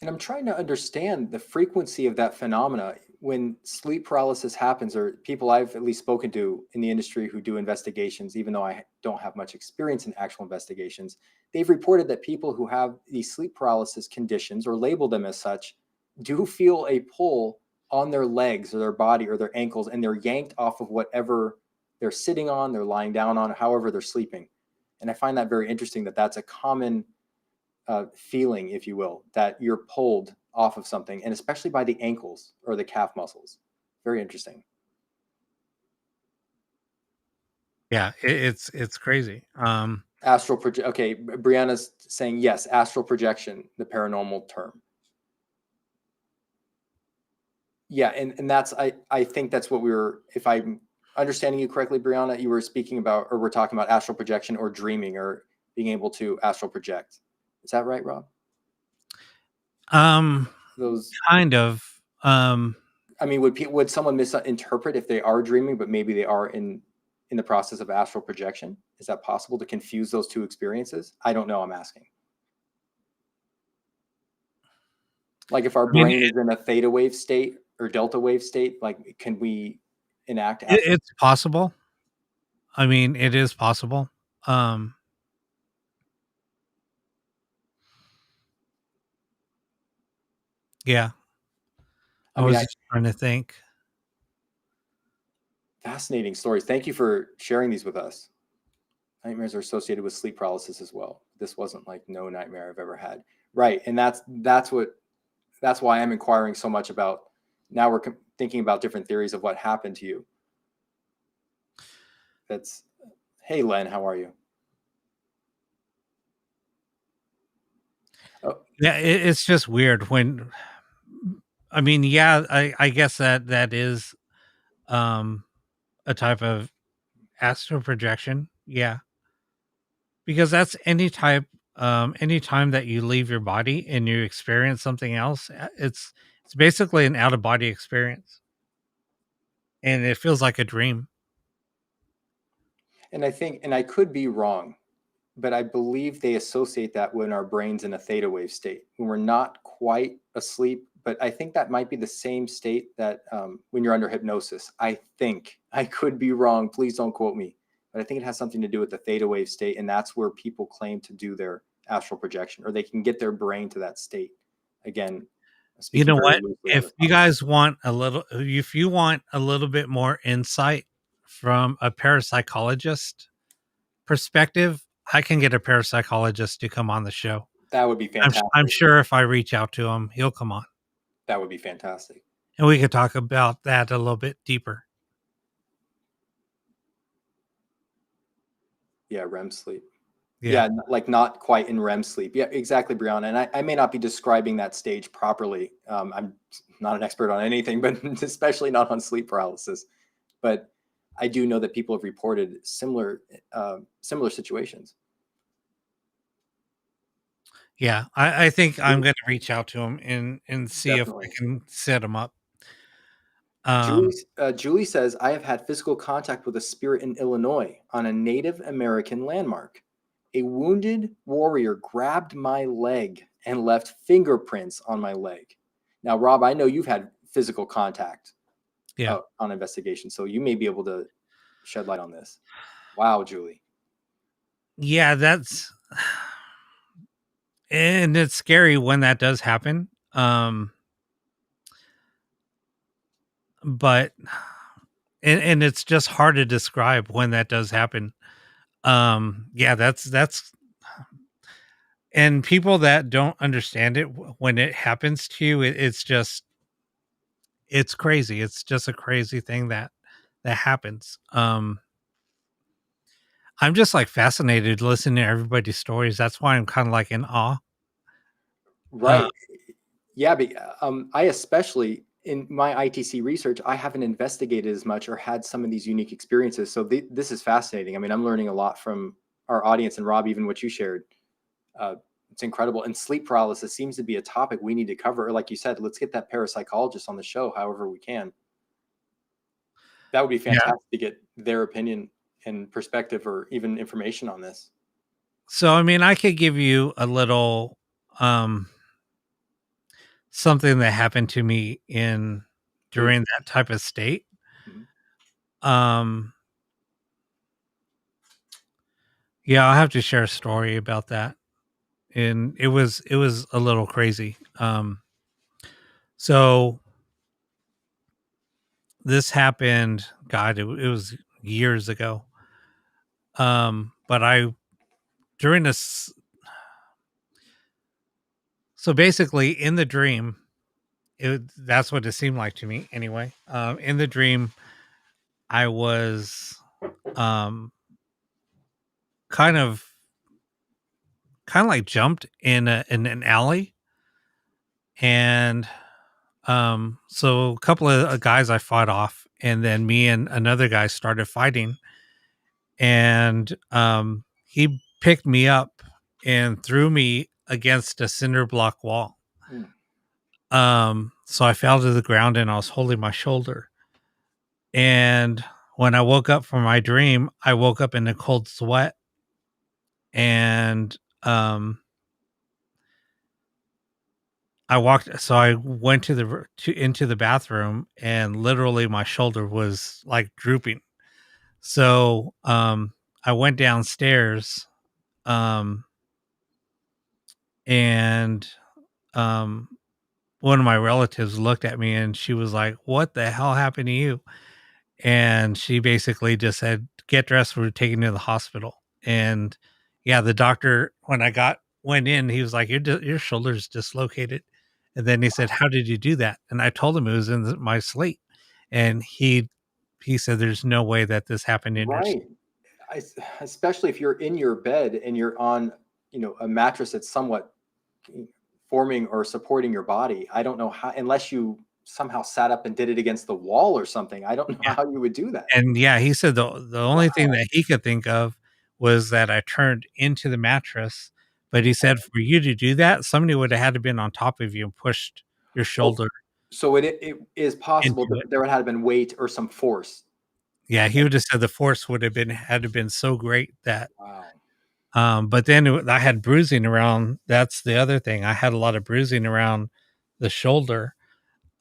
And I'm trying to understand the frequency of that phenomena when sleep paralysis happens, or people I've at least spoken to in the industry who do investigations, even though I don't have much experience in actual investigations. They've reported that people who have these sleep paralysis conditions, or label them as such, do feel a pull on their legs or their body or their ankles, and they're yanked off of whatever they're sitting on, they're lying down on, however they're sleeping. And I find that very interesting, that that's a common feeling, if you will, that you're pulled off of something, and especially by the ankles or the calf muscles. Very interesting. Yeah, it's crazy. Astral project. Okay, Brianna's saying yes. Astral projection, the paranormal term. Yeah, and that's I think that's what we were. If I'm understanding you correctly, Brianna, you were speaking about, or we're talking about astral projection or dreaming or being able to astral project. Is that right, Rob? Those. Kind of. I mean, would someone misinterpret if they are dreaming, but maybe they are in the process of astral projection? Is that possible to confuse those two experiences? I don't know. I'm asking. Like, if our I mean, brain is in a theta wave state or delta wave state, like, can we enact astral? it's possible. I mean, it is possible. Um, yeah, I I mean, was just trying to think. fascinating stories. Thank you for sharing these with us. Nightmares are associated with sleep paralysis as well. This wasn't like no nightmare I've ever had. Right. And that's why I'm inquiring so much about, now we're thinking about different theories of what happened to you. Hey, Len, how are you? Oh. Yeah, it's just weird when, I mean, yeah, I guess that is a type of astral projection. Yeah. Because that's any time that you leave your body and you experience something else, it's basically an out of body experience. And it feels like a dream. And I could be wrong, but I believe they associate that when our brain's in a theta wave state, when we're not quite asleep. But I think that might be the same state that when you're under hypnosis. I think I could be wrong. Please don't quote me. But I think it has something to do with the theta wave state. And that's where people claim to do their astral projection, or they can get their brain to that state. Again, you know what? If you guys want if you want a little bit more insight from a parapsychologist perspective, I can get a parapsychologist to come on the show. That would be fantastic. I'm sure if I reach out to him, he'll come on. That would be fantastic. And we could talk about that a little bit deeper. Yeah, REM sleep. Yeah, like not quite in REM sleep. Yeah, exactly, Brianna. And I may not be describing that stage properly. I'm not an expert on anything, but especially not on sleep paralysis. But I do know that people have reported similar situations. Yeah, I think I'm going to reach out to him and see Definitely. If I can set him up. Julie says, I have had physical contact with a spirit in Illinois on a Native American landmark. A wounded warrior grabbed my leg and left fingerprints on my leg. Now, Rob, I know you've had physical contact on investigation, so you may be able to shed light on this. Wow, Julie. Yeah, and it's scary when that does happen. But and it's just hard to describe when that does happen. Yeah, that's and people that don't understand it, when it happens to you, it's crazy. It's just a crazy thing that happens. I'm just like fascinated listening to everybody's stories. That's why I'm kind of like in awe. Right. Yeah. But, I especially in my ITC research, I haven't investigated as much or had some of these unique experiences. So this is fascinating. I mean, I'm learning a lot from our audience, and Rob, even what you shared. It's incredible. And sleep paralysis seems to be a topic we need to cover. Or like you said, let's get that parapsychologist on the show however we can. That would be fantastic to get their opinion and perspective, or even information on this. So, I mean, I could give you a little something that happened to me during that type of state. Mm-hmm. Yeah, I'll have to share a story about that. And it was a little crazy. So this happened, God, it was years ago. But during this, so basically in the dream, that's what it seemed like to me anyway. In the dream, I was kind of like jumped in an alley, and so a couple of guys I fought off, and then me and another guy started fighting, and he picked me up and threw me against a cinder block wall. So I fell to the ground and I was holding my shoulder. And when I woke up from my dream, I woke up in a cold sweat, and I went into the bathroom, and literally my shoulder was like drooping. So I went downstairs, and one of my relatives looked at me and she was like, "What the hell happened to you?" And she basically just said, "Get dressed, we're taking you to the hospital." And yeah, the doctor, when I went in, he was like, your shoulder's dislocated. And then he said, how did you do that? And I told him it was in my sleep. And he said, there's no way that this happened in your sleep. Right. Especially if you're in your bed and you're on, a mattress that's somewhat forming or supporting your body. I don't know how, unless you somehow sat up and did it against the wall or something. I don't know Yeah. how you would do that. And yeah, he said the only thing that he could think of was that I turned into the mattress. But he said for you to do that, somebody would have had to been on top of you and pushed your Oh, shoulder so it is possible into that it. there would have been weight or some force. Yeah, he would have said the force would have been had to have been so great that Wow. but then I had bruising around. That's the other thing. I had a lot of bruising around the shoulder.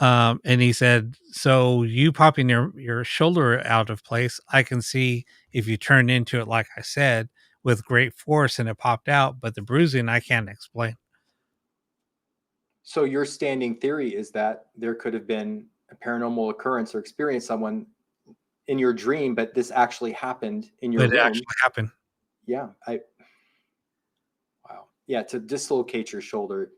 And he said, so you popping your shoulder out of place, I can see if you turn into it, like I said, with great force and it popped out, but the bruising I can't explain. So your standing theory is that there could have been a paranormal occurrence or experience someone in your dream, but this actually happened in your But it room. actually happened. Yeah. Wow. Yeah. To dislocate your shoulder,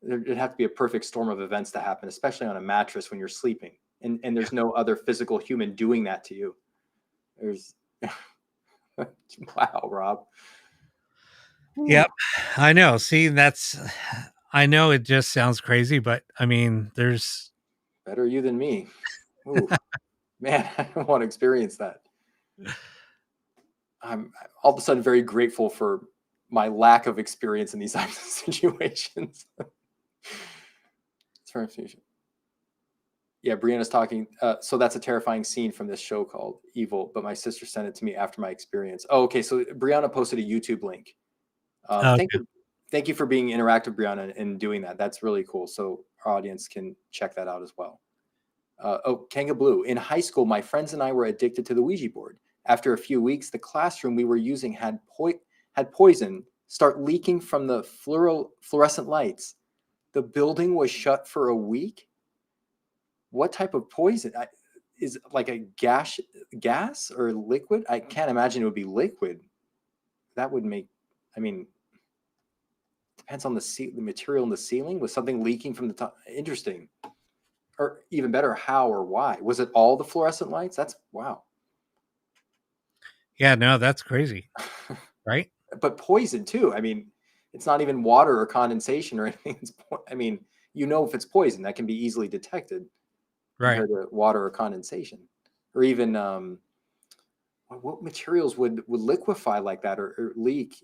there'd have to be a perfect storm of events to happen, especially on a mattress when you're sleeping. And there's no other physical human doing that to you. There's, wow, Rob. Yep. I know. See, I know it just sounds crazy, but I mean, there's Better you than me. Ooh, man, I don't want to experience that. I'm all of a sudden very grateful for my lack of experience in these types of situations. It's very fusion. Yeah, Brianna's talking. So that's a terrifying scene from this show called Evil, but my sister sent it to me after my experience. Oh, okay. So Brianna posted a YouTube link. okay. Thank you for being interactive, Brianna, and doing that. That's really cool. So our audience can check that out as well. Kanga Blue. In high school, my friends and I were addicted to the Ouija board. After a few weeks, the classroom we were using had poison start leaking from the fluorescent lights. The building was shut for a week. What type of poison? Is it like a gas or liquid? I can't imagine it would be liquid. That would make, I mean, depends on the material in the ceiling. Was something leaking from the top? Interesting. Or even better, how or why? Was it all the fluorescent lights? That's wow. Yeah, no, that's crazy. Right? But poison too. I mean, it's not even water or condensation or anything. I mean, if it's poison, that can be easily detected Right. compared to water or condensation. Or even what materials would liquefy like that or leak?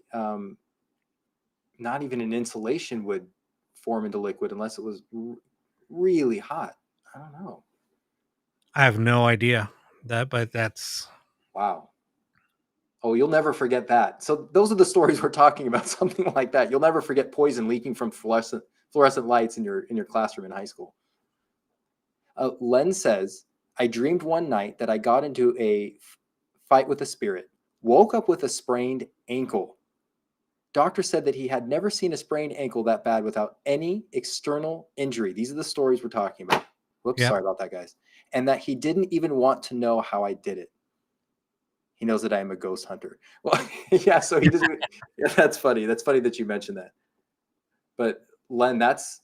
Not even an insulation would form into liquid unless it was really hot. I don't know. I have no idea but that's Wow. Oh, you'll never forget that. So those are the stories we're talking about. Something like that. You'll never forget poison leaking from fluorescent lights in your classroom in high school. Len says, I dreamed one night that I got into a fight with a spirit, woke up with a sprained ankle. Doctor said that he had never seen a sprained ankle that bad without any external injury. These are the stories we're talking about. Whoops, yeah. sorry about that, guys. And that he didn't even want to know how I did it. He knows that I am a ghost hunter. Well, yeah, so he doesn't. Yeah, that's funny. That's funny that you mentioned that. But Len, that's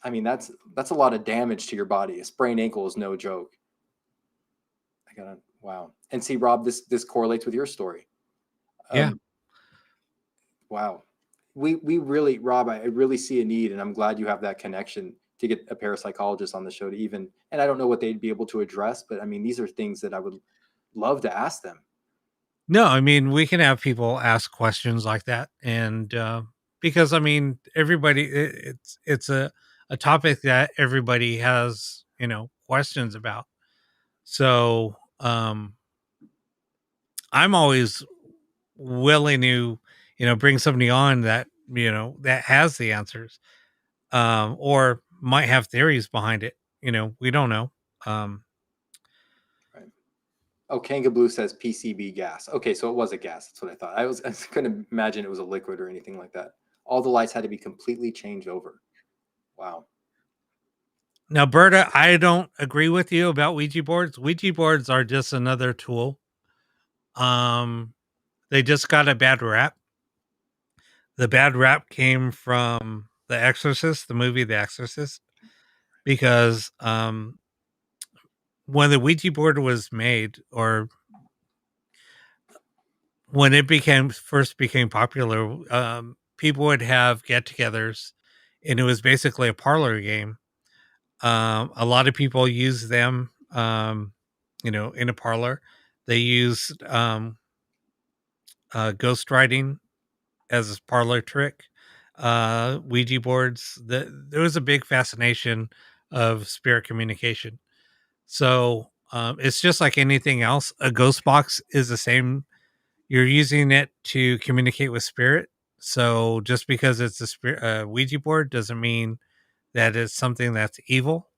a lot of damage to your body. A sprained ankle is no joke. Wow. And see, Rob, this correlates with your story. Yeah. Wow. We really, Rob, I really see a need, and I'm glad you have that connection to get a parapsychologist on the show and I don't know what they'd be able to address, but I mean, these are things that I would love to ask them. No, I mean, we can have people ask questions like that. And because I mean, it's a topic that everybody has, questions about. So I'm always willing to, bring somebody on that, that has the answers. Or might have theories behind it. We don't know. Right. Oh, Kanga Blue says PCB gas. Okay, so it was a gas. That's what I thought. I couldn't imagine it was a liquid or anything like that. All the lights had to be completely changed over. Wow. Now, Berta, I don't agree with you about Ouija boards. Ouija boards are just another tool. they just got a bad rap. The bad rap came from The Exorcist, the movie The Exorcist, because when the Ouija board was made, or when it first became popular, people would have get-togethers, and it was basically a parlor game. A lot of people use them, in a parlor. They used ghost writing as a parlor trick. Ouija boards. There was a big fascination of spirit communication. So it's just like anything else. A ghost box is the same. You're using it to communicate with spirit. So just because it's a Ouija board doesn't mean that it's something that's evil.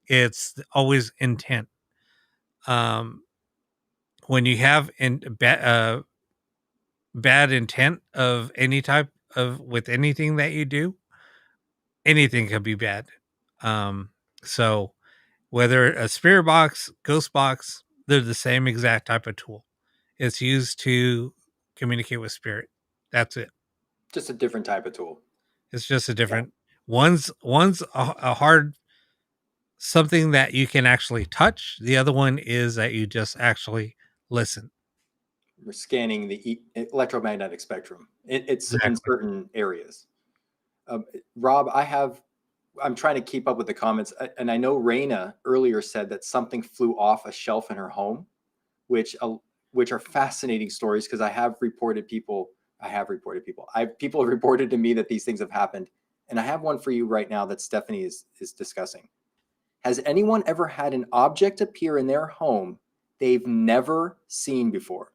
It's always intent. Um, when you have bad intent of any type of with anything that you do, anything can be bad. So whether a spirit box, ghost box, they're the same exact type of tool. It's used to communicate with spirit. That's it. Just a different type of tool. It's just a different one's a hard something that you can actually touch. The other one is that you just actually listen. We're scanning the electromagnetic spectrum. It's in Exactly. certain areas. Rob, I'm trying to keep up with the comments, and I know Raina earlier said that something flew off a shelf in her home, which are fascinating stories because people have reported to me that these things have happened, and I have one for you right now that Stephanie is discussing. Has anyone ever had an object appear in their home they've never seen before?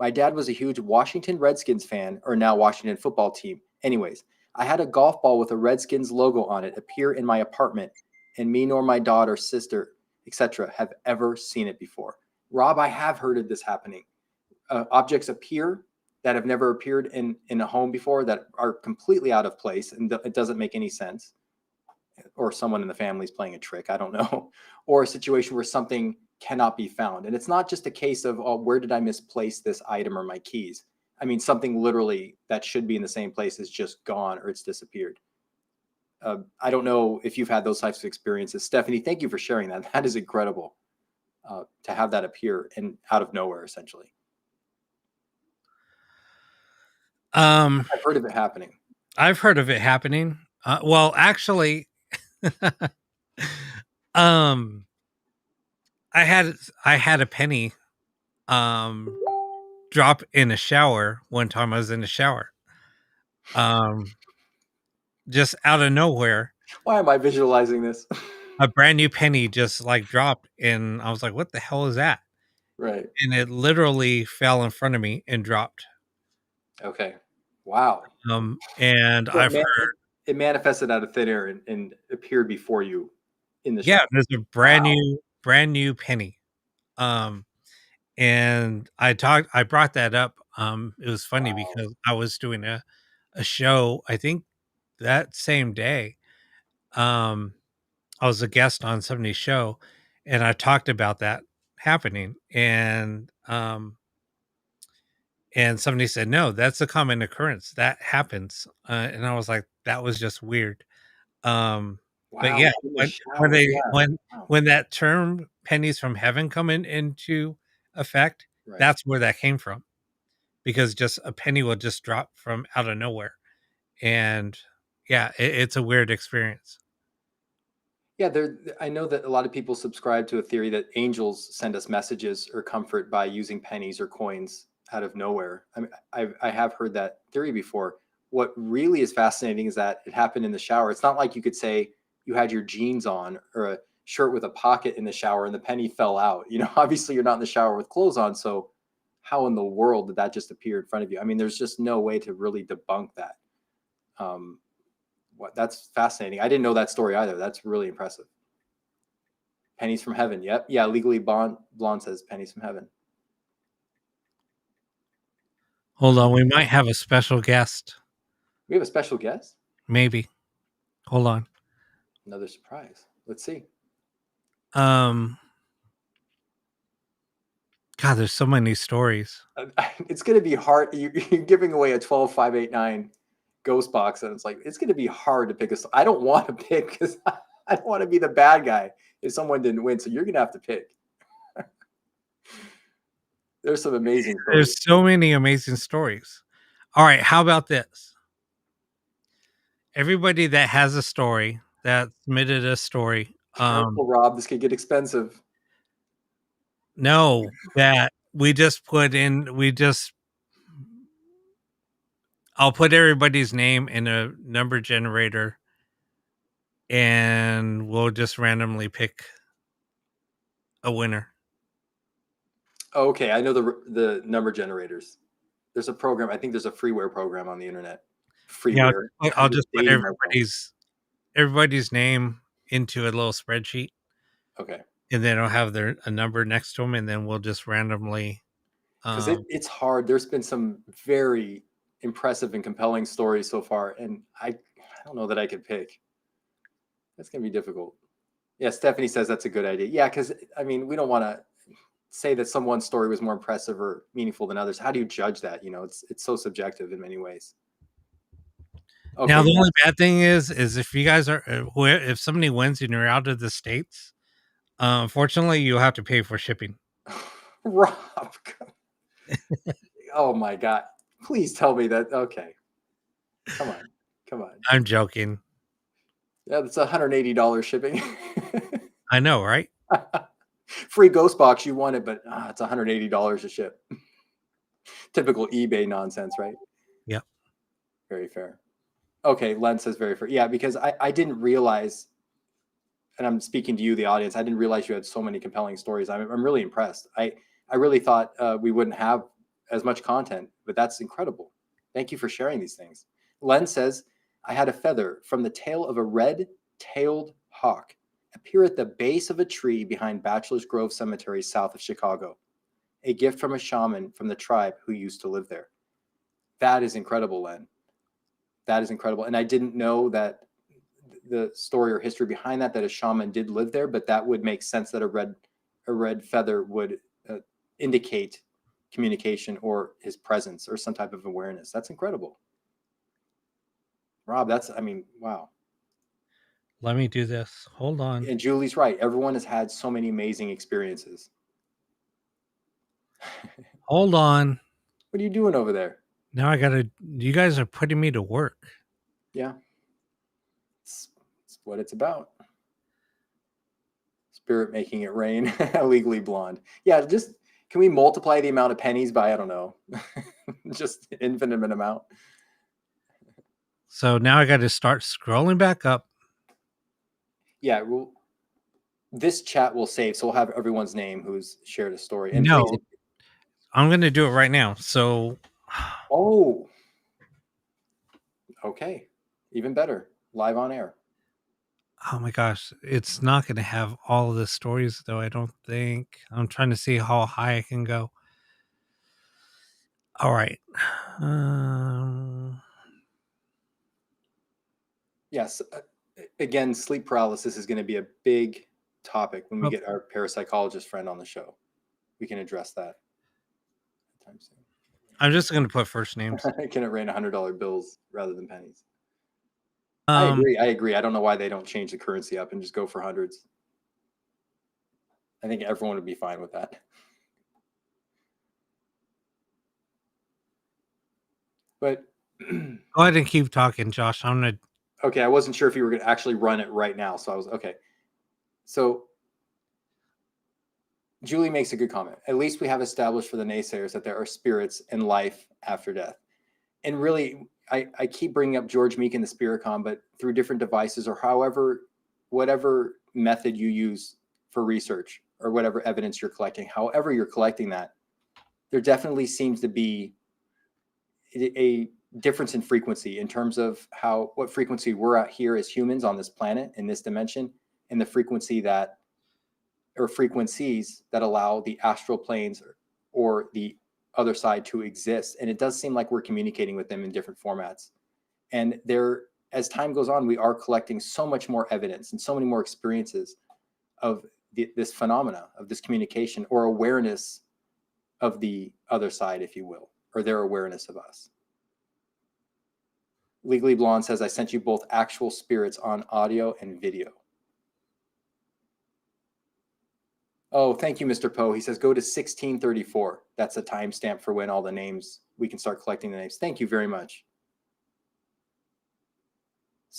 My dad was a huge Washington Redskins fan, or now Washington football team. Anyways, I had a golf ball with a Redskins logo on it appear in my apartment, and me nor my daughter, sister, etc., have ever seen it before. Rob, I have heard of this happening. Objects appear that have never appeared in a home before, that are completely out of place, and it doesn't make any sense. Or someone in the family is playing a trick, I don't know. Or a situation where something cannot be found. And it's not just a case of, oh, where did I misplace this item or my keys? I mean, something literally that should be in the same place is just gone, or it's disappeared. I don't know if you've had those types of experiences. Stephanie, thank you for sharing that. That is incredible, to have that appear and out of nowhere, essentially. I've heard of it happening. I've heard of it happening. Well, actually, um, I had a penny um drop in a shower one time. I was in the shower. Um, just out of nowhere, Why am I visualizing this? a brand new penny just like dropped, and I was like, "What the hell is that?" Right. And it literally fell in front of me and dropped. Okay. Wow. And So I've heard, it manifested out of thin air and appeared before you in the yeah, shower. there's a Wow. brand new penny. Um, and I brought that up. It was funny Wow. because I was doing a show, I think that same day. Um, I was a guest on somebody's show, and I talked about that happening, and somebody said, "No, that's a common occurrence. That happens." And I was like, "That was just weird." But Wow. yeah, In the when shower. they Yeah. Wow. when that term "pennies from heaven" come into effect, Right. that's where that came from, because just a penny will just drop from out of nowhere, and yeah, it's a weird experience. Yeah, I know that a lot of people subscribe to a theory that angels send us messages or comfort by using pennies or coins out of nowhere. I mean, I have heard that theory before. What really is fascinating is that it happened in the shower. It's not like you could say you had your jeans on or a shirt with a pocket in the shower and the penny fell out. You know, obviously you're not in the shower with clothes on, so how in the world did that just appear in front of you? I mean, there's just no way to really debunk that. Um, that's fascinating. I didn't know that story either. That's really impressive. Pennies from Heaven. Yep. Yeah. Legally Blonde says Pennies from Heaven. Hold on, we might have a special guest, We have a special guest. maybe. Hold on. Another surprise. Let's see. Um, God, there's so many stories. It's going to be hard. You're giving away a 12589 ghost box, and it's like it's going to be hard to pick I don't want to pick because I don't want to be the bad guy if someone didn't win. So you're going to have to pick. There's some amazing stories. There's so many amazing stories. All right, how about this? Everybody that has a story, that submitted a story. Careful, Rob. This could get expensive. No, that we just put in. I'll put everybody's name in a number generator, and we'll just randomly pick a winner. Okay, I know the number generators. There's a program. I think there's a freeware program on the internet. Freeware. Yeah, I'll just put everybody's name into a little spreadsheet. Okay. And then I'll have a number next to them, and then we'll just randomly. Because it's hard. There's been some very impressive and compelling stories so far, and I don't know that I could pick. That's gonna be difficult. Yeah, Stephanie says that's a good idea. Yeah, because I mean, we don't want to say that someone's story was more impressive or meaningful than others. How do you judge that? You know, it's so subjective in many ways. Okay, now the only bad thing is if you guys are if somebody wins and you're out of the States, unfortunately you'll have to pay for shipping. Rob, oh my God! Please tell me that. Okay, come on. I'm joking. Yeah, that's $180 shipping. I know, right? Free ghost box, you want it, but it's $180 to ship. Typical eBay nonsense, right? Yep. Very fair. Okay, Len says very fair. Yeah, because I didn't realize, and I'm speaking to you, the audience, I didn't realize you had so many compelling stories. I'm really impressed. I really thought we wouldn't have as much content, but that's incredible. Thank you for sharing these things. Len says, I had a feather from the tail of a red-tailed hawk appear at the base of a tree behind Bachelor's Grove Cemetery south of Chicago. A gift from a shaman from the tribe who used to live there. That is incredible, Len. That is incredible. And I didn't know that the story or history behind that a shaman did live there, but that would make sense that a red feather would indicate communication or his presence or some type of awareness. That's incredible. Rob, wow. Let me do this. Hold on. And Julie's right. Everyone has had so many amazing experiences. Hold on. What are you doing over there? Now you guys are putting me to work. Yeah. It's what it's about. Spirit making it rain. Legally blonde. Yeah, can we multiply the amount of pennies by, I don't know, just an infinite amount? So now I got to start scrolling back up. Yeah, this chat will save, so we'll have everyone's name who's shared a story. And no, I'm going to do it right now. So, oh, okay, even better, live on air. Oh my gosh, it's not going to have all of the stories, though. I don't think. I'm trying to see how high I can go. All right. Yes. Again, sleep paralysis is going to be a big topic when we get our parapsychologist friend on the show. We can address that. I'm just going to put first names. Can it rain $100 bills rather than pennies? I agree. I don't know why they don't change the currency up and just go for hundreds. I think everyone would be fine with that. But go ahead and keep talking, Josh. I'm going to. Okay, I wasn't sure if you were going to actually run it right now, so I was okay. So Julie makes a good comment. At least we have established for the naysayers that there are spirits and life after death. And really, I keep bringing up George Meek and the Spiritcom, but through different devices or whatever method you use for research or whatever evidence you're collecting, however you're collecting that, there definitely seems to be a difference in frequency in terms of what frequency we're at here as humans on this planet in this dimension, and the frequencies that allow the astral planes or the other side to exist. And it does seem like we're communicating with them in different formats. And as time goes on, we are collecting so much more evidence and so many more experiences of this phenomena of this communication or awareness of the other side, if you will, or their awareness of us. Legally Blonde says, I sent you both actual spirits on audio and video. Oh, thank you, Mr. Poe. He says, go to 1634. That's a timestamp for when all the names, we can start collecting the names. Thank you very much.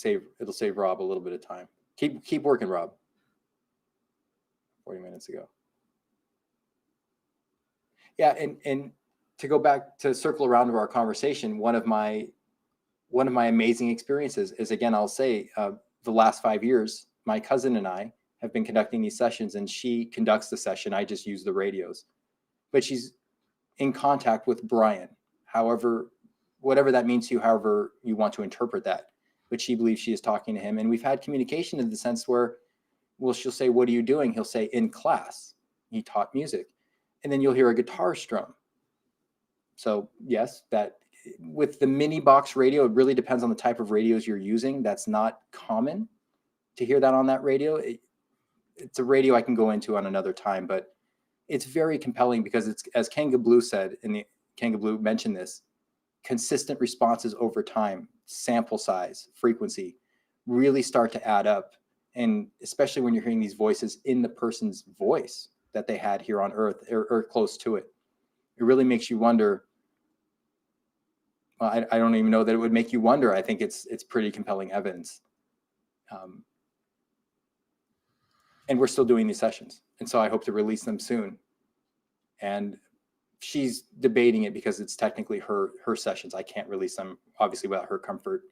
It'll save Rob a little bit of time. Keep working, Rob. 40 minutes ago. Yeah, and to go back to circle around to our conversation, one of my amazing experiences is, again, I'll say, the last 5 years, my cousin and I have been conducting these sessions, and she conducts the session. I just use the radios, but she's in contact with Brian. However, whatever that means to you, however you want to interpret that, but she believes she is talking to him. And we've had communication in the sense where, well, she'll say, what are you doing? He'll say, in class. He taught music. And then you'll hear a guitar strum. So yes, that with the mini box radio, it really depends on the type of radios you're using. That's not common to hear that on that radio. It's a radio I can go into on another time, but it's very compelling because it's, as Kanga Blue said, Kanga Blue mentioned this, consistent responses over time, sample size, frequency, really start to add up. And especially when you're hearing these voices in the person's voice that they had here on Earth or close to it, it really makes you wonder. Well, I don't even know that it would make you wonder. I think it's pretty compelling evidence. And we're still doing these sessions. And so I hope to release them soon. And she's debating it because it's technically her sessions. I can't release them, obviously, without her comfort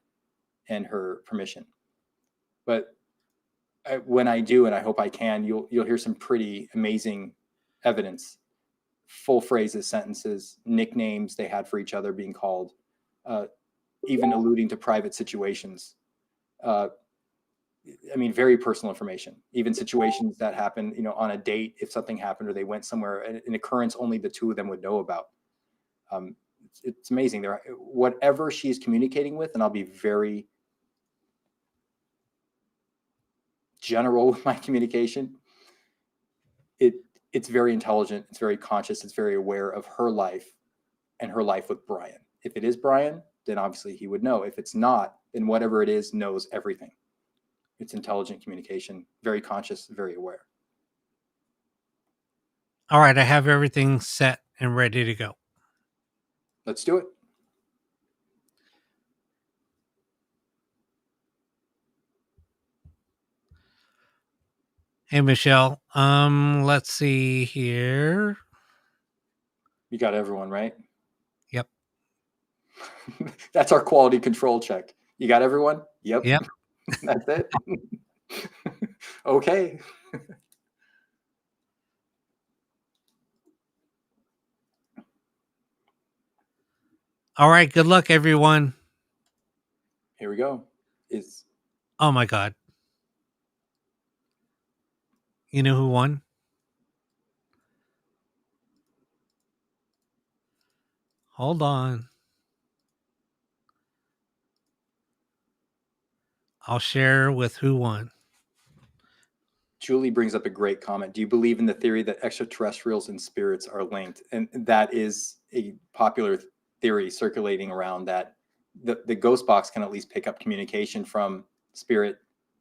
and her permission. But when I do, and I hope I can, you'll hear some pretty amazing evidence, full phrases, sentences, nicknames they had for each other being called, even alluding to private situations. I mean, very personal information, even situations that happen, on a date, if something happened or they went somewhere, an occurrence only the two of them would know about. It's amazing. Whatever she's communicating with, and I'll be very general with my communication, it's very intelligent, it's very conscious, it's very aware of her life and her life with Brian. If it is Brian, then obviously he would know. If it's not, then whatever it is knows everything. It's intelligent communication, very conscious, very aware. All right, I have everything set and ready to go. Let's do it. Hey, Michelle. Let's see here. You got everyone, right? Yep. That's our quality control check. You got everyone? Yep. Yep. That's it. Okay. All right. Good luck, everyone. Here we go. Oh my God. You know who won? Hold on. I'll share with who won. Julie brings up a great comment. Do you believe in the theory that extraterrestrials and spirits are linked? And that is a popular theory circulating around, that the ghost box can at least pick up communication from spirit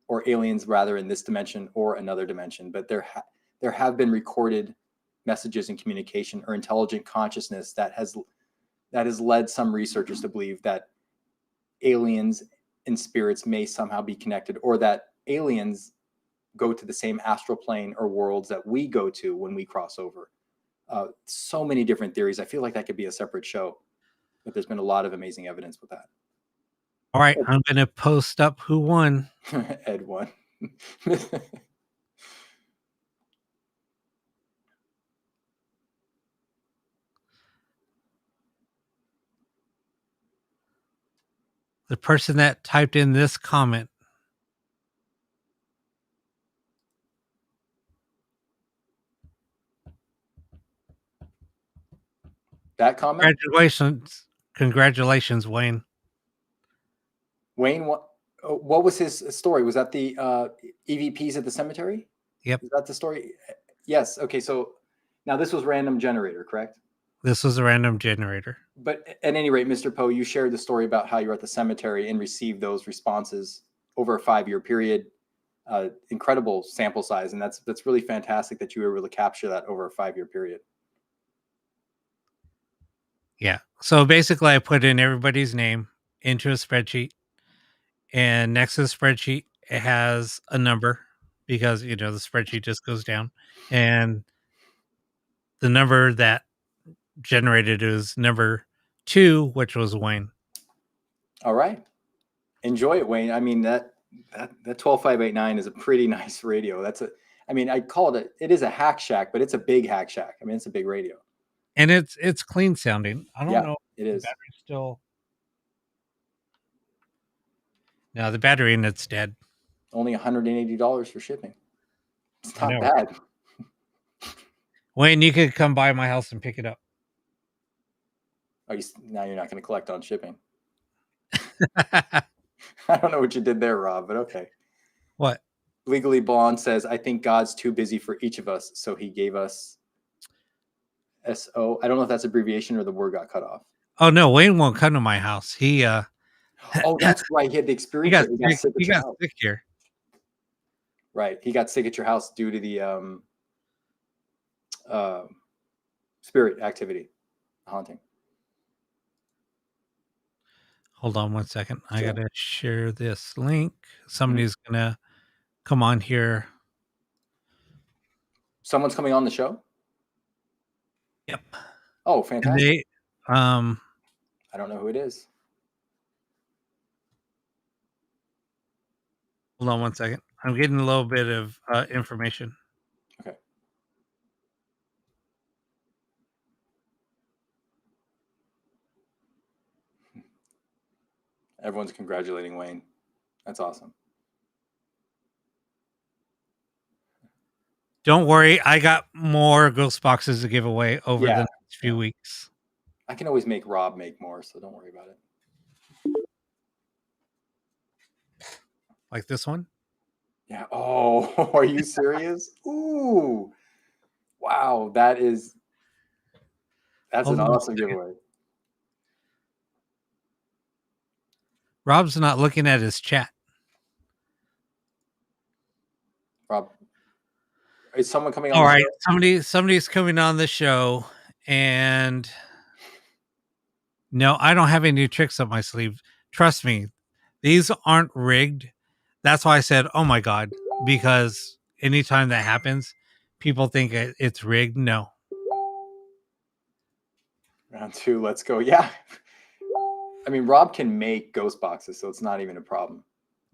or aliens, rather, in this dimension or another dimension. But there have been recorded messages and communication or intelligent consciousness that has led some researchers to believe that aliens and spirits may somehow be connected, or that aliens go to the same astral plane or worlds that we go to when we cross over. So many different theories. I feel like that could be a separate show, but there's been a lot of amazing evidence with that. All right, I'm going to post up who won. Ed won. The person that typed in this comment. That comment? Congratulations, Wayne. Wayne, what was his story? Was that the EVPs at the cemetery? Yep. Is that the story? Yes. Okay. So now this was random generator, correct? This was a random generator. But at any rate, Mr. Poe, you shared the story about how you were at the cemetery and received those responses over a 5-year period. Incredible sample size, and that's really fantastic that you were able to capture that over a 5-year period. Yeah. So basically, I put in everybody's name into a spreadsheet, and next to the spreadsheet, it has a number because the spreadsheet just goes down, and the number that generated is number 2, which was Wayne. All right, enjoy it, Wayne. I mean that 12589 is a pretty nice radio. I called it. It is a hack shack, but it's a big hack shack. I mean, it's a big radio. And it's clean sounding. I don't know. It is. The battery's still. No, the battery in it's dead. Only $180 for shipping. It's not bad. Wayne, you could come by my house and pick it up. Now you're not going to collect on shipping. I don't know what you did there, Rob, but okay. What? Legally Blonde says, I think God's too busy for each of us, so he gave us SO. I don't know if that's abbreviation or the word got cut off. Oh, no, Wayne won't come to my house. He Oh, that's right. He had the experience. He got sick here. Right. He got sick at your house due to the spirit activity, haunting. Hold on one second. Sure. I got to share this link. Somebody's going to come on here. Someone's coming on the show? Yep. Oh, fantastic. I don't know who it is. Hold on one second. I'm getting a little bit of information. Okay. Everyone's congratulating Wayne. That's awesome. Don't worry. I got more ghost boxes to give away over the next few weeks. I can always make Rob make more, so don't worry about it. Like this one? Yeah. Oh, are you serious? Ooh. Wow. That's an awesome giveaway. Rob's not looking at his chat. Rob, is someone coming on? All right. Somebody's coming on the show, and no, I don't have any tricks up my sleeve. Trust me, these aren't rigged. That's why I said, oh my God, because anytime that happens, people think it's rigged. No. Round 2, let's go. Yeah. I mean, Rob can make ghost boxes, so it's not even a problem.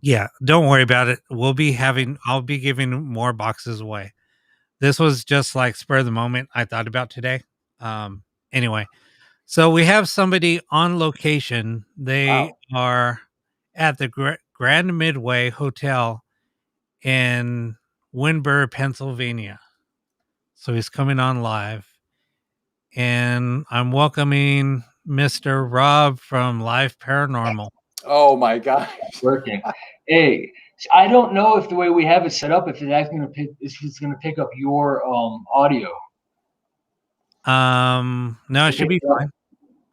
Yeah, don't worry about it. I'll be giving more boxes away. This was just like spur of the moment I thought about today. Anyway, so we have somebody on location. They are at the Grand Midway Hotel in Windber, Pennsylvania. So he's coming on live. And I'm welcoming Mr. Rob from Live Paranormal. Oh my gosh. Working. Hey, I don't know if the way we have it set up, if it's going to pick up your audio. No, it should be fine.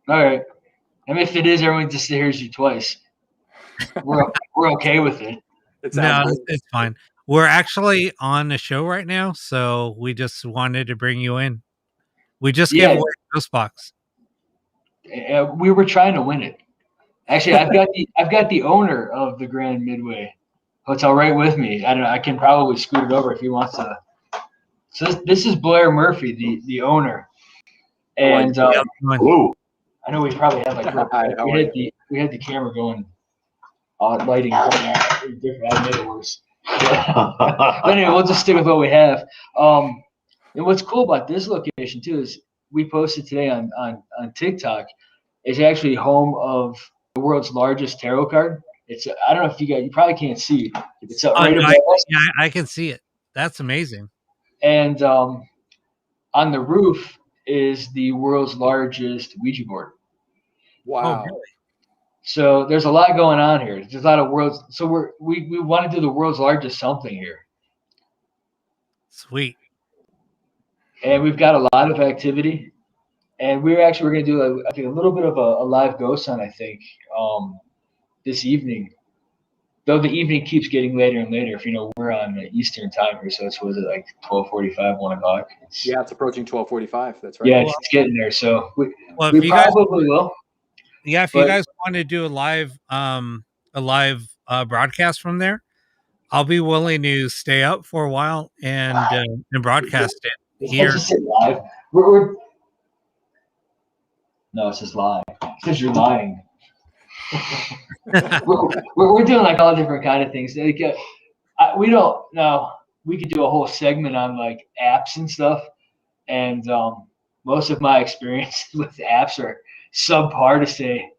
All right. And if it is, everyone just hears you twice. We're okay with it. It's fine. We're actually on the show right now, so we just wanted to bring you in. We just gave away a ghost box. We were trying to win it. Actually, I've got the owner of the Grand Midway Hotel right with me. I don't know. I can probably scoot it over if he wants to. So this is Blair Murphy, the owner, and I know we probably had we had the camera going, lighting different. I made it worse. But anyway, we'll just stick with what we have. And what's cool about this location too is we posted today on TikTok. It's actually home of the world's largest tarot card. I don't know if you probably can't see. It's right above us. Yeah, I can see it. That's amazing. And on the roof is the world's largest Ouija board. Wow. Oh, really? So there's a lot going on here. There's a lot of worlds. So we want to do the world's largest something here. Sweet. And we've got a lot of activity. And we're going to do I think a little bit of a live ghost hunt, I think, this evening. Though the evening keeps getting later and later. If we're on Eastern time here, so it's like 12:45, 1 o'clock. Yeah, it's approaching 12:45. That's right. Yeah, it's getting there. So we if you probably will. Yeah, if you guys want to do a live broadcast from there, I'll be willing to stay up for a while and broadcast it here. It's just live. No, it says live. It says you're lying. we're doing like all different kind of things. Like, we don't know. We could do a whole segment on like apps and stuff, and most of my experience with apps are subpar, to say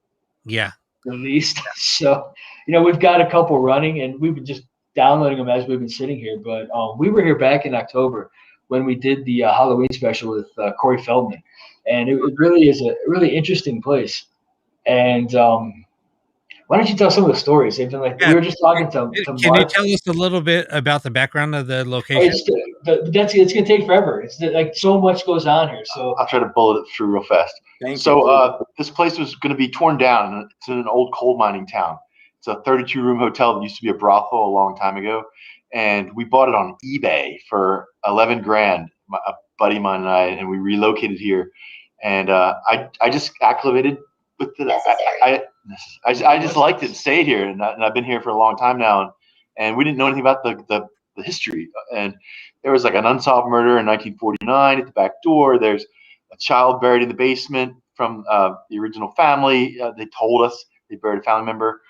the least. So we've got a couple running, and we've been just downloading them as we've been sitting here. But we were here back in October when we did the Halloween special with Corey Feldman, and it really is a really interesting place. And why don't you tell some of the stories? They've been like we were just talking to Can you tell us a little bit about the background of the location? It's going to take forever. It's like so much goes on here. So I'll try to bullet it through real fast. This place was going to be torn down. It's in an old coal mining town. It's a 32-room hotel that used to be a brothel a long time ago, and we bought it on eBay for $11,000. A buddy of mine and I, and we relocated here. And I just acclimated with it. I just liked it and stayed here, and I've been here for a long time now. And we didn't know anything about the history. And there was like an unsolved murder in 1949 at the back door. There's a child buried in the basement from the original family. They told us they buried a family member.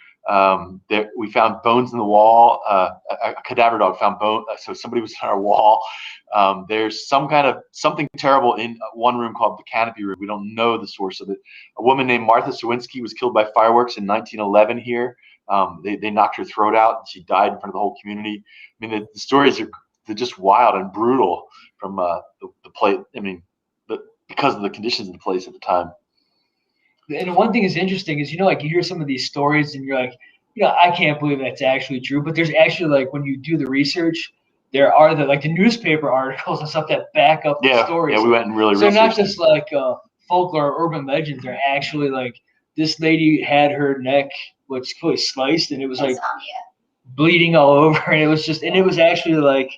We found bones in the wall. A cadaver dog found bone. So somebody was on our wall. There's something terrible in one room called the canopy room. We don't know the source of it. A woman named Martha Sawinski was killed by fireworks in 1911 here. They knocked her throat out, and she died in front of the whole community. I mean, the stories they're just wild and brutal from the place. I mean, because of the conditions of the place at the time. And one thing is interesting is, like you hear some of these stories and you're like, I can't believe that's actually true. But there's actually, like, when you do the research, there are the newspaper articles and stuff that back up the stories. Yeah, we went and really so researched. They're not just like folklore or urban legends. They're actually like this lady had her neck what's called sliced, and it was like bleeding all over, and it was actually like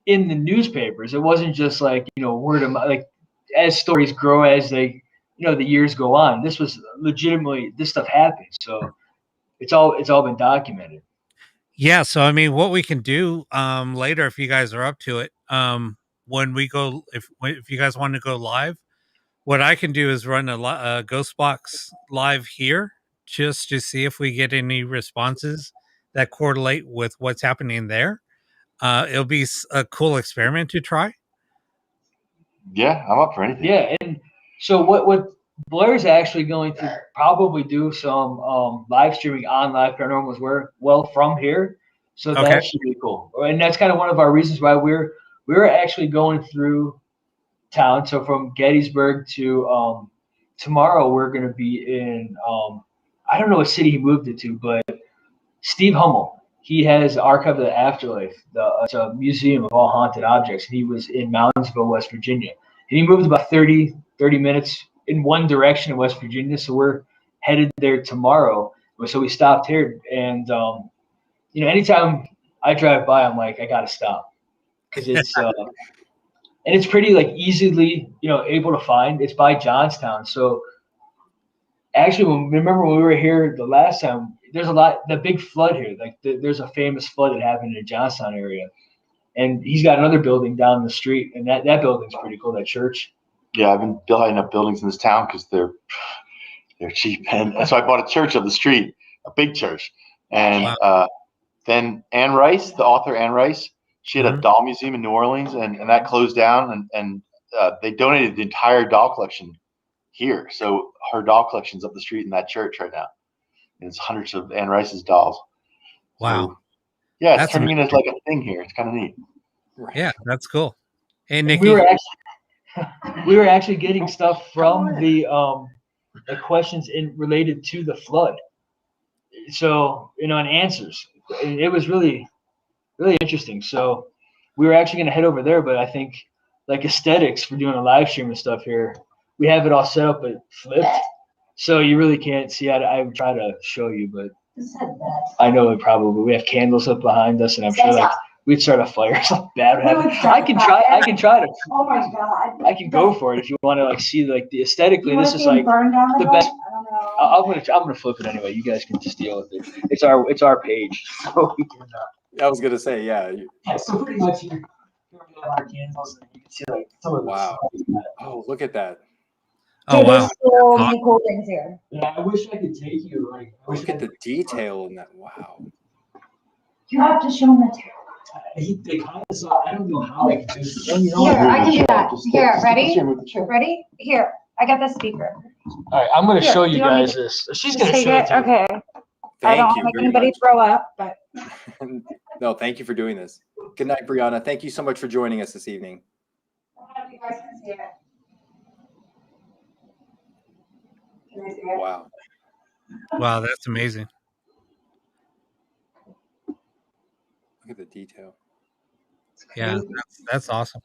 in the newspapers. It wasn't just like word of mouth. Like as stories grow, as they the years go on, this was legitimately, this stuff happened. So it's all been documented. Yeah. So, I mean, what we can do later, if you guys are up to it, when we go, if you guys want to go live, what I can do is run a ghost box live here just to see if we get any responses that correlate with what's happening there. It'll be a cool experiment to try. Yeah, I'm up for anything. Yeah, and so what Blair's actually going to probably do some live streaming on Live Paranormal from here. So that should be cool. And that's kind of one of our reasons why we're actually going through town. So from Gettysburg to tomorrow, we're going to be in I don't know what city he moved it to, but Steve Hummel. He has Archive of the Afterlife. It's a museum of all haunted objects. And he was in Moundsville, West Virginia. And he moved about 30 minutes in one direction in West Virginia. So we're headed there tomorrow. So we stopped here. And, anytime I drive by, I'm like, I got to stop. Because it's and it's pretty like easily, able to find. It's by Johnstown. So actually, remember when we were here the last time, there's the big flood here. Like there's a famous flood that happened in the Johnstown area. And he's got another building down the street. And that building's pretty cool, that church. Yeah, I've been building up buildings in this town because they're cheap. And so I bought a church up the street, a big church. And then Anne Rice, the author Anne Rice, she had a doll museum in New Orleans, and that closed down. And they donated the entire doll collection here. So her doll collection's up the street in that church right now. And it's hundreds of Anne Rice's dolls. Wow. So, yeah, it's turning into like a thing here. It's kind of neat. Right. Yeah, that's cool. Hey, Nikki. We were actually getting stuff from the questions related to the flood. So, and answers. And it was really, really interesting. So we were actually going to head over there, but I think like aesthetics for doing a live stream and stuff here, we have it all set up but flipped, so you really can't see. I would try to show you, but I know it probably. We have candles up behind us, and I'm sure like we'd start a fire. Something bad would happen. I can try to. Oh my god! I can go for it if you want to like see like the aesthetically. This is like the best. I don't know. I'm gonna flip it anyway. You guys can just deal with it. It's our page. So we can, I was gonna say, yeah. yeah. So pretty much here we have our candles, and you can see like some of the Wow. stuff. Oh, look at that. Oh Dude, wow. there's so many cool things here. Yeah, I wish I could take you. Like, I wish Look at the detail in that. Wow. You have to show them the tarot. They kind of saw. I don't know how I can do this. Here, I can do that. Here, ready? Ready? Here, I got the speaker. All right, I'm going to Here, show do you you want me guys this. She's Just going to take show it. it to you. Okay. I Thank don't you make very anybody much. throw up, but No, thank you for doing this. Good night, Brianna. Thank you so much for joining us this evening. I hope you guys can see it. Can I see it? Wow. Wow, that's amazing. Look at the detail. Yeah, that's awesome.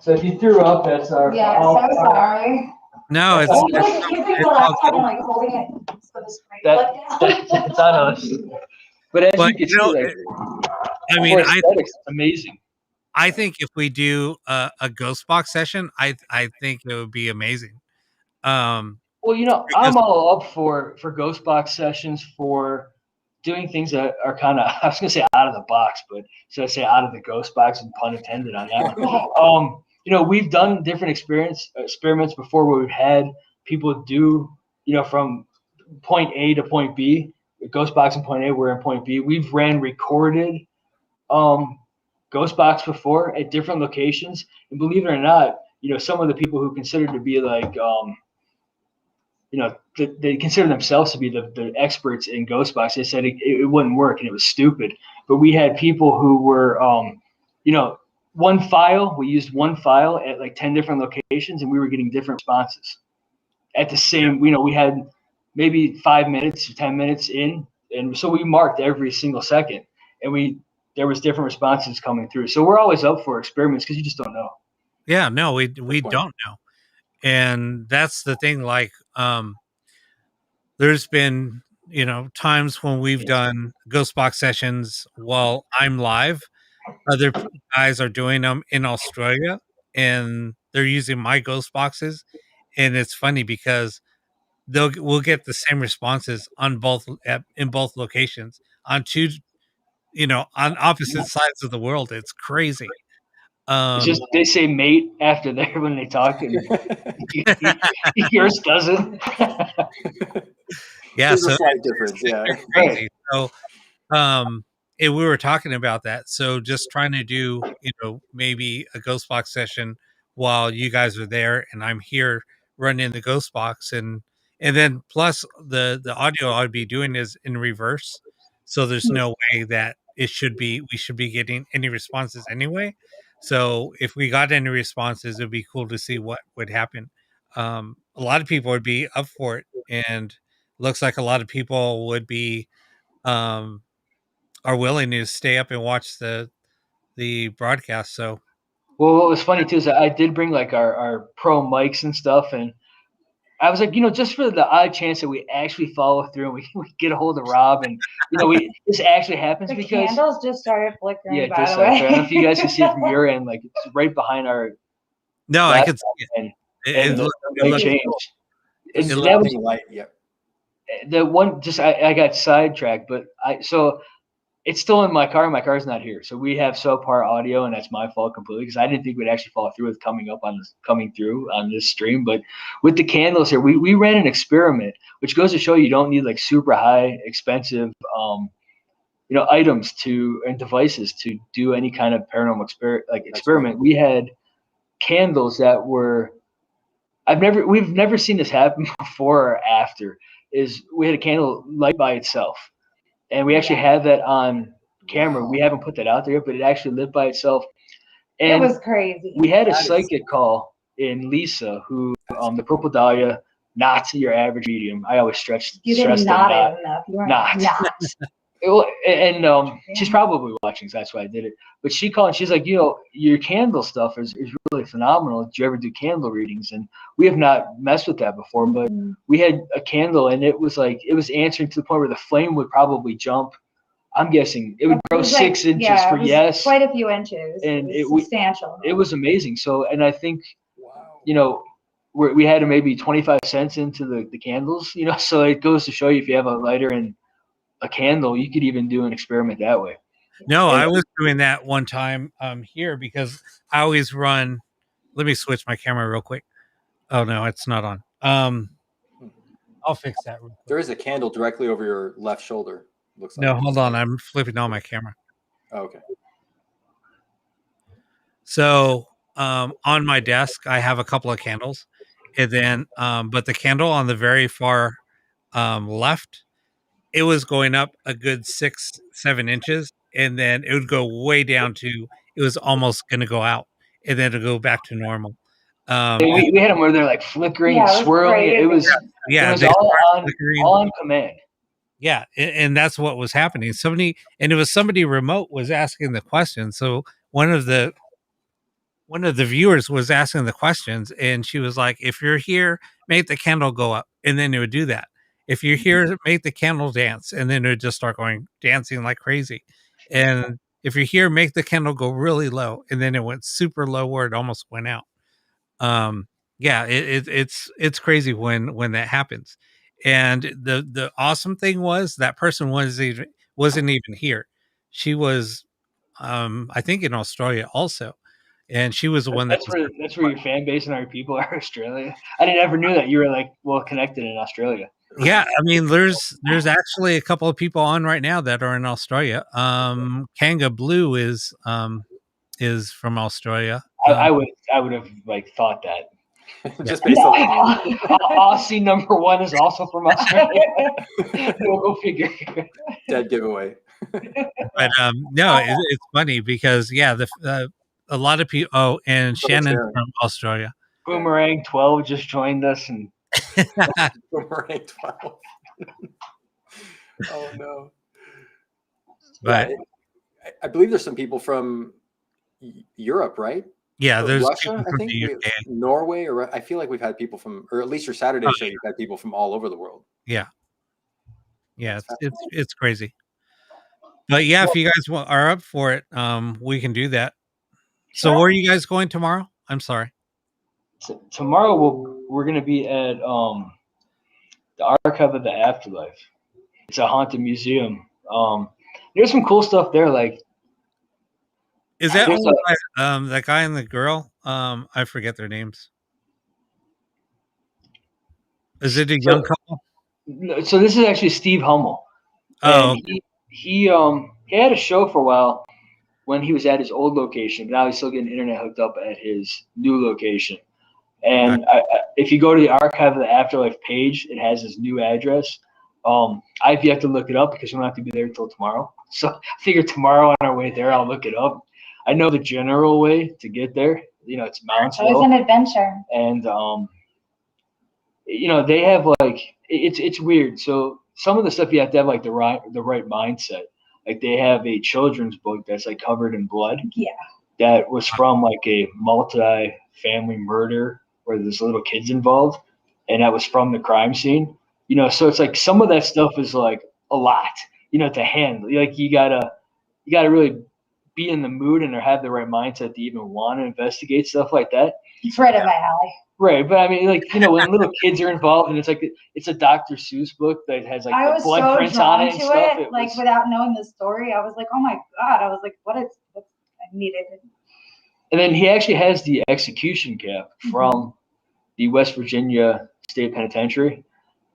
So if you threw up, that's our. Yeah, so sorry. No, it's You think the laptop and like holding it so the screen like It's on us. But as But, you can you know, see, like, I mean, for aesthetics, it's amazing. I think if we do a ghost box session, I think it would be amazing. Well, you know, I'm all up for ghost box sessions, for doing things that are kind of, I was gonna say out of the box, but should I say out of the ghost box, and pun intended on that one. You know, we've done different experiments before where we've had people do, you know, from point A to point B, ghost box in point A, we're in point B. We've ran recorded ghost box before at different locations, and believe it or not, you know, some of the people who consider to be like, you know, they consider themselves to be the experts in ghost box. They said it wouldn't work and it was stupid. But we had people who were, you know, we used one file at like 10 different locations, and we were getting different responses at the same, you know, we had maybe 5 minutes or 10 minutes in. And so we marked every single second, and there was different responses coming through. So we're always up for experiments because you just don't know. Yeah, no, we don't know. And that's the thing, like, there's been, you know, times when we've done ghost box sessions while I'm live. Other guys are doing them in Australia, and they're using my ghost boxes. And it's funny because we'll get the same responses on in both locations on two, you know, on opposite sides of the world. It's crazy. It's just they say mate after there when they talk, and yours doesn't. Yeah, There's so a slight difference. Yeah. crazy. So, and we were talking about that. So just trying to do, you know, maybe a ghost box session while you guys are there and I'm here running the ghost box, and then plus the audio I'd be doing is in reverse. So there's no way that we should be getting any responses anyway. So if we got any responses, it'd be cool to see what would happen. A lot of people would be up for it, and looks like a lot of people would be are willing to stay up and watch the broadcast. So, well, what was funny too is that I did bring like our pro mics and stuff, and I was like, you know, just for the odd chance that we actually follow through and we get a hold of Rob, and you know, this actually happens the because candles just started flickering. yeah, by just the way. I don't know if you guys can see it from your end, like it's right behind our. no, I could see it. And, It looked changed. It's And that was light. Yep. the one. Just I got sidetracked, but so it's still in my car. My car's not here, so we have subpar audio, and that's my fault completely because I didn't think we'd actually follow through with coming through on this stream. But with the candles here, we ran an experiment, which goes to show you don't need like super high, expensive, you know, items and devices to do any kind of paranormal experiment. We had candles that were. We've never seen this happen before or after. We had a candle light by itself. And we actually have that on camera. We haven't put that out there yet, but it actually lit by itself. And it was crazy. We had a psychic call in Lisa, who the Purple Dahlia, not your average medium. I always stress You didn't that nod it enough. You weren't not. And she's probably watching, so that's why I did it. But she called and she's like, you know, your candle stuff is really really phenomenal. Did you ever do candle readings? And we have not messed with that before, but we had a candle, and it was answering to the point where the flame would probably jump. I'm guessing it would grow 6 inches for yes. Quite a few inches. And it was substantial. It was amazing. So, and I think, we had maybe 25 cents into the candles, so it goes to show you if you have a lighter and a candle, you could even do an experiment that way. No, I was doing that one time here because I always run. Let me switch my camera real quick. Oh, no, it's not on. I'll fix that real quick. There is a candle directly over your left shoulder. Looks like. No, hold on. I'm flipping on my camera. Oh, okay. So on my desk, I have a couple of candles. And then, but the candle on the very far left, it was going up a good 6-7 inches. And then it would go way down to, it was almost going to go out. And then it'll go back to normal. We had them where they're like flickering and swirling. It was all on command. Yeah, and that's what was happening. It was somebody remote was asking the question. So one of the viewers was asking the questions, and she was like, "If you're here, make the candle go up," and then it would do that. If you're here, make the candle dance, and then it would just start dancing like crazy. And if you're here, make the candle go really low, and then it went super low where it almost went out. It's crazy when that happens. And the awesome thing was that person wasn't even here. She was, I think, in Australia also, and she was the one that's where your fan base and our people are. Australia. I never knew that you were like well connected in Australia. Yeah, I mean, there's actually a couple of people on right now that are in Australia. Kanga Blue is from Australia. I would have thought that. Just based on Aussie number 1 is also from Australia. We'll go figure. Dead giveaway. But no, it's funny because a lot of people. Oh, and Shannon's from Australia. Boomerang 12 just joined us, and Boomerang 12. Oh no! But I believe there's some people from Europe, right? Yeah, there's Russia, I think, Norway, or I feel like we've had people from, or at least your Saturday show, you've had people from all over the world. Yeah, it's crazy. But yeah, if you guys are up for it, we can do that. So where are you guys going tomorrow? I'm sorry. So tomorrow we're going to be at the Archive of the Afterlife. It's a haunted museum. There's some cool stuff there, like. Is that that guy and the girl? I forget their names. Is it a young couple? So this is actually Steve Hummel. Oh, he had a show for a while when he was at his old location. Now he's still getting internet hooked up at his new location. And if you go to the Archive of the Afterlife page, it has his new address. I've yet to look it up because we don't have to be there until tomorrow. So I figure tomorrow on our way there, I'll look it up. I know the general way to get there. It's Moundsville. It was an adventure. And, they have it's weird. So some of the stuff you have to have the right mindset. Like they have a children's book that's covered in blood. Yeah. That was from a multi-family murder where there's little kids involved. And that was from the crime scene. So it's some of that stuff is a lot, to handle. You gotta really be in the mood and have the right mindset to even want to investigate stuff like that. It's right up my alley. Right, but I mean, when little kids are involved, and it's a Dr. Seuss book that has the blood prints on it and stuff. Without knowing the story, I was like, oh my god! I was like, what I needed. And then he actually has the execution cap from the West Virginia State Penitentiary.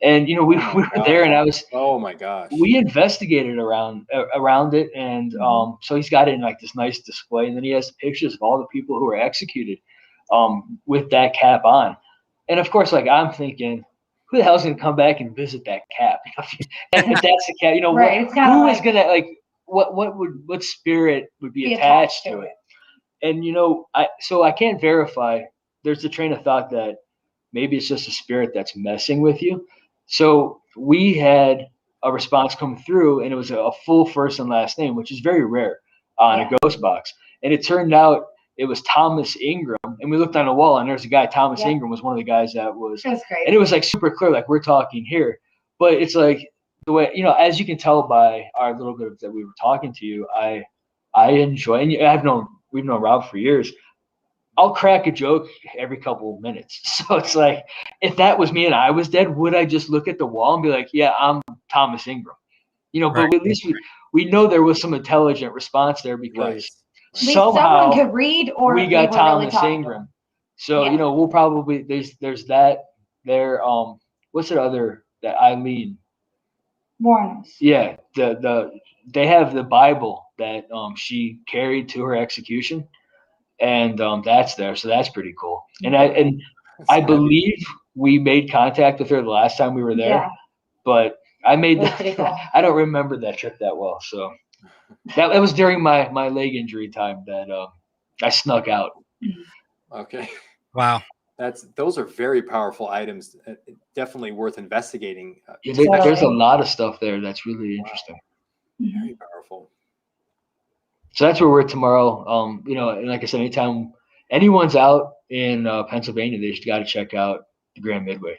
And we were there, and I was. Oh my gosh! We investigated around it, and so he's got it in this nice display, and then he has pictures of all the people who were executed, with that cap on, and of course, I'm thinking, who the hell's gonna come back and visit that cap? And if that's the cap, right, who is gonna what spirit would be attached to it? And I can't verify. There's a train of thought that maybe it's just a spirit that's messing with you. So we had a response come through, and it was a full first and last name, which is very rare on a ghost box. And it turned out it was Thomas Ingram, and we looked on the wall, and there's a guy, Thomas Ingram was one of the guys that was. That's great. And it was like super clear, like we're talking here, but it's like the way, as you can tell by our little bit that we were talking to you, I enjoy, and we've known Rob for years. I'll crack a joke every couple of minutes. So it's like, if that was me and I was dead, would I just look at the wall and be like, yeah, I'm Thomas Ingram? But at least we know there was some intelligent response there because somehow someone could read, or we got Thomas Ingram. So, we'll probably, there's that there. What's the other, that Eileen? Warners. Yeah. They have the Bible that she carried to her execution. And that's there, so that's pretty cool. And I believe we made contact with her the last time we were there, but I made cool. I don't remember that trip that well. So that was during my leg injury time that I snuck out. Okay. Wow. Those are very powerful items. Definitely worth investigating. There's a lot of stuff there that's really interesting. Very powerful. So that's where we're tomorrow. And like I said, anytime anyone's out in Pennsylvania, they just got to check out the Grand Midway.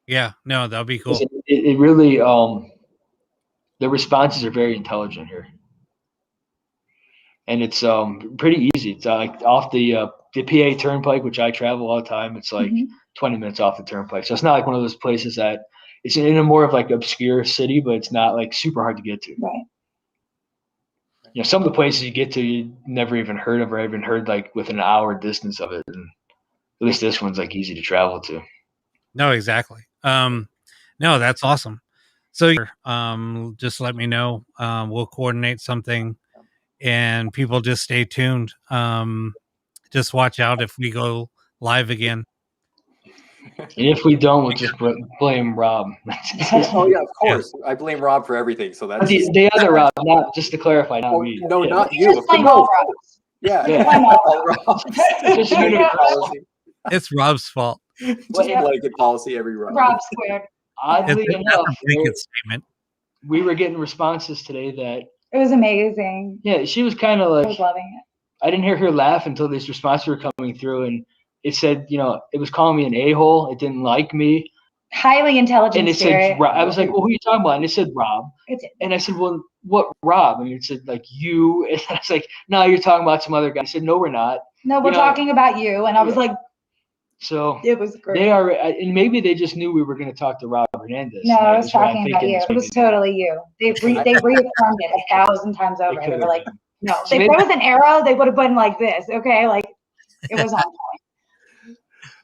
Yeah, no, that'll be cool. It really, the responses are very intelligent here, and it's pretty easy. It's like off the PA Turnpike, which I travel all the time. It's like 20 minutes off the Turnpike, so it's not like one of those places that it's in a more of like obscure city, but it's not like super hard to get to. Right. Some of the places you get to, you never even heard of, or even heard like within an hour distance of it. And at least this one's like easy to travel to. No, exactly. No, that's awesome. So, just let me know. We'll coordinate something, and people just stay tuned. Just watch out if we go live again. And if we don't, we'll just blame Rob. Oh yeah, of course. I blame Rob for everything. So that's the other Rob, not just to clarify, not me. No, not you. Just blame all Rob. Yeah. Just policy. It's Rob's fault. Just blanket policy every Rob. Rob squared. Oddly enough, statement. We were getting responses today that it was amazing. Yeah, she was kind of like, I was loving it. I didn't hear her laugh until these responses were coming through, and it said, it was calling me an a-hole. It didn't like me. Highly intelligent and it spirit. said, I was like, well, who are you talking about? And it said Rob. And I said, well, what Rob? And it said, like, you. And I was like, no, you're talking about some other guy. I said, no, we're not. No, we're talking about you. And I was like, so it was great. They are, and maybe they just knew we were going to talk to Rob Hernandez. No, I was talking about you. It was totally you. They reaffirmed it 1,000 times over. They were like, no, if there was an arrow, they would have been like this. Okay. Like, it was on point.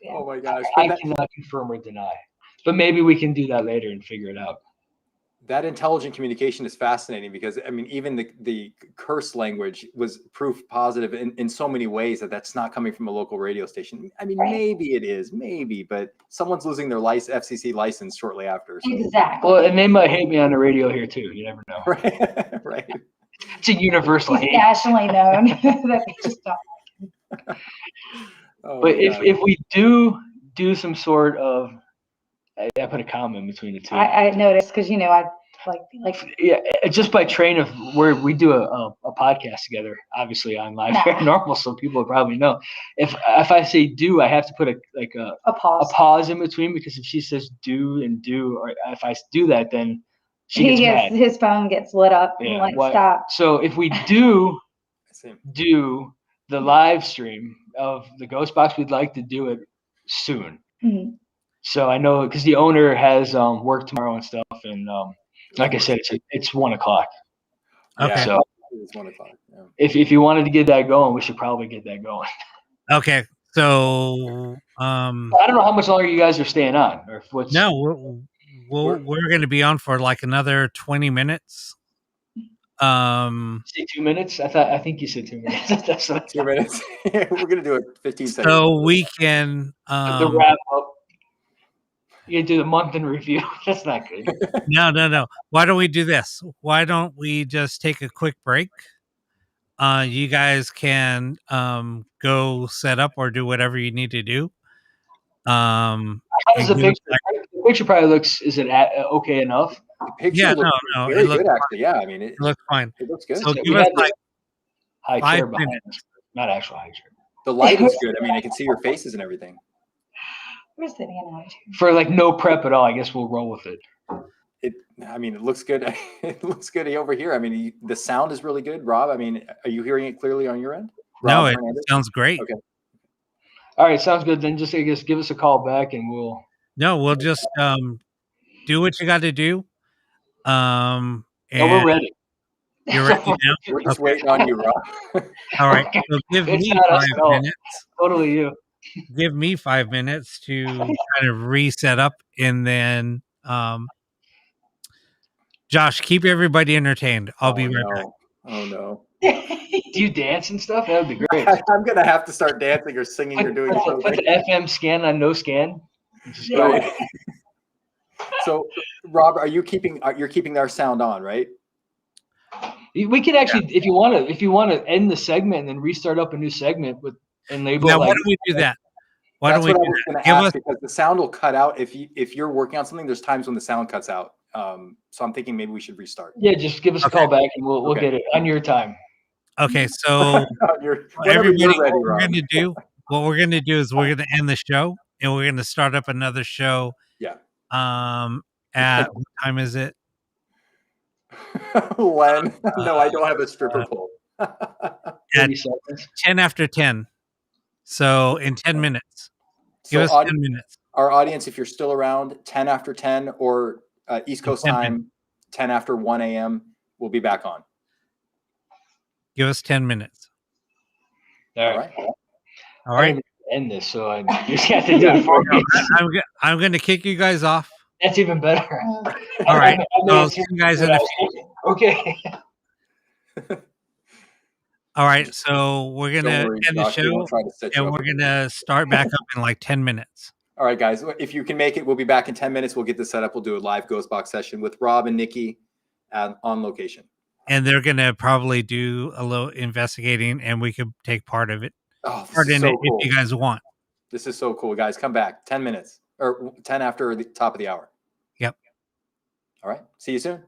Yeah. Oh my gosh. I cannot confirm or deny, but maybe we can do that later and figure it out. That intelligent communication is fascinating because, I mean, even the curse language was proof positive in so many ways that's not coming from a local radio station. I mean, maybe it is, but someone's losing their FCC license shortly after. So. Exactly. Well, and they might hate me on the radio here too. You never know. Right. It's a universal hate. Nationally known that they just don't like. But if we do some sort of, I put a comma in between the two. I noticed because I like just by train of where we do a podcast together, obviously on Live Paranormal, so people will probably know. If I say do, I have to put a pause in between, because if she says do and do, or if I do that, then she gets mad. His phone gets lit up and stop. So if we do the live stream of the Ghost Box, we'd like to do it soon. Mm-hmm. So I know because the owner has work tomorrow and stuff, and like I said, it's 1:00. Okay. So it's 1:00. Yeah. If you wanted to get that going, we should probably get that going. Okay. So I don't know how much longer you guys are staying on, or if what's. No, we're going to be on for like another 20 minutes. Say 2 minutes. I think you said 2 minutes. That's 2 minutes. We're going to do it 15 seconds. So we can the wrap up. You do the month in review. That's not good. No. Why don't we do this? Why don't we just take a quick break? You guys can go set up or do whatever you need to do. How does the picture? The picture probably looks. Is it okay enough? The picture looks very good, actually. Yeah, I mean, it looks fine. It looks good. So give us like high 5 chair behind minutes. us. Not actual high chair. The lighting's good. I mean, I can see your faces and everything. We're sitting in attitude. For like no prep at all, I guess we'll roll with it. I mean, it looks good. It looks good over here. I mean, the sound is really good. Rob, I mean, are you hearing it clearly on your end? No, Rob, it sounds great. Okay. All right, sounds good. Then just, I guess, give us a call back and we'll just do what you got to do. And we're ready. You're ready now? We're just waiting on you, Rob. All right. So give me 5 minutes. Totally you. Give me 5 minutes to kind of reset up, and then Josh, keep everybody entertained. I'll be right back. Oh no. Do you dance and stuff? That would be great. I'm gonna have to start dancing or singing or doing something. Put the FM scan on no scan. Right. So, Rob, you're keeping our sound on, right? We could actually, if you want to end the segment and then restart up a new segment and label. Now, why don't we do that? That's what I was going to ask, because the sound will cut out if you're working on something. There's times when the sound cuts out. So I'm thinking maybe we should restart. Yeah, just give us a call back and we'll get it on your time. Okay, so everybody, what we're going to do is we're going to end the show and we're going to start up another show. Yeah. At what time is it? When? No, I don't have a stripper pole. At 10 after 10. So in 10 minutes. Give us 10 minutes. Our audience, if you're still around, 10 after 10 or East Coast time, 10 after 1 a.m., we'll be back on. Give us 10 minutes. All right. All right. End this, so I just have to do it for me. I'm going to kick you guys off. That's even better. All right. I'll see you guys in a few. Okay. All right. So we're going to end the show and we're going to start back up in like 10 minutes. All right, guys. If you can make it, we'll be back in 10 minutes. We'll get this set up. We'll do a live Ghost Box session with Rob and Nikki on location. And they're going to probably do a little investigating and we could take part of it. Oh, part in so it cool. if you guys want. This is so cool, guys. Come back. 10 minutes or 10 after the top of the hour. Yep. All right. See you soon.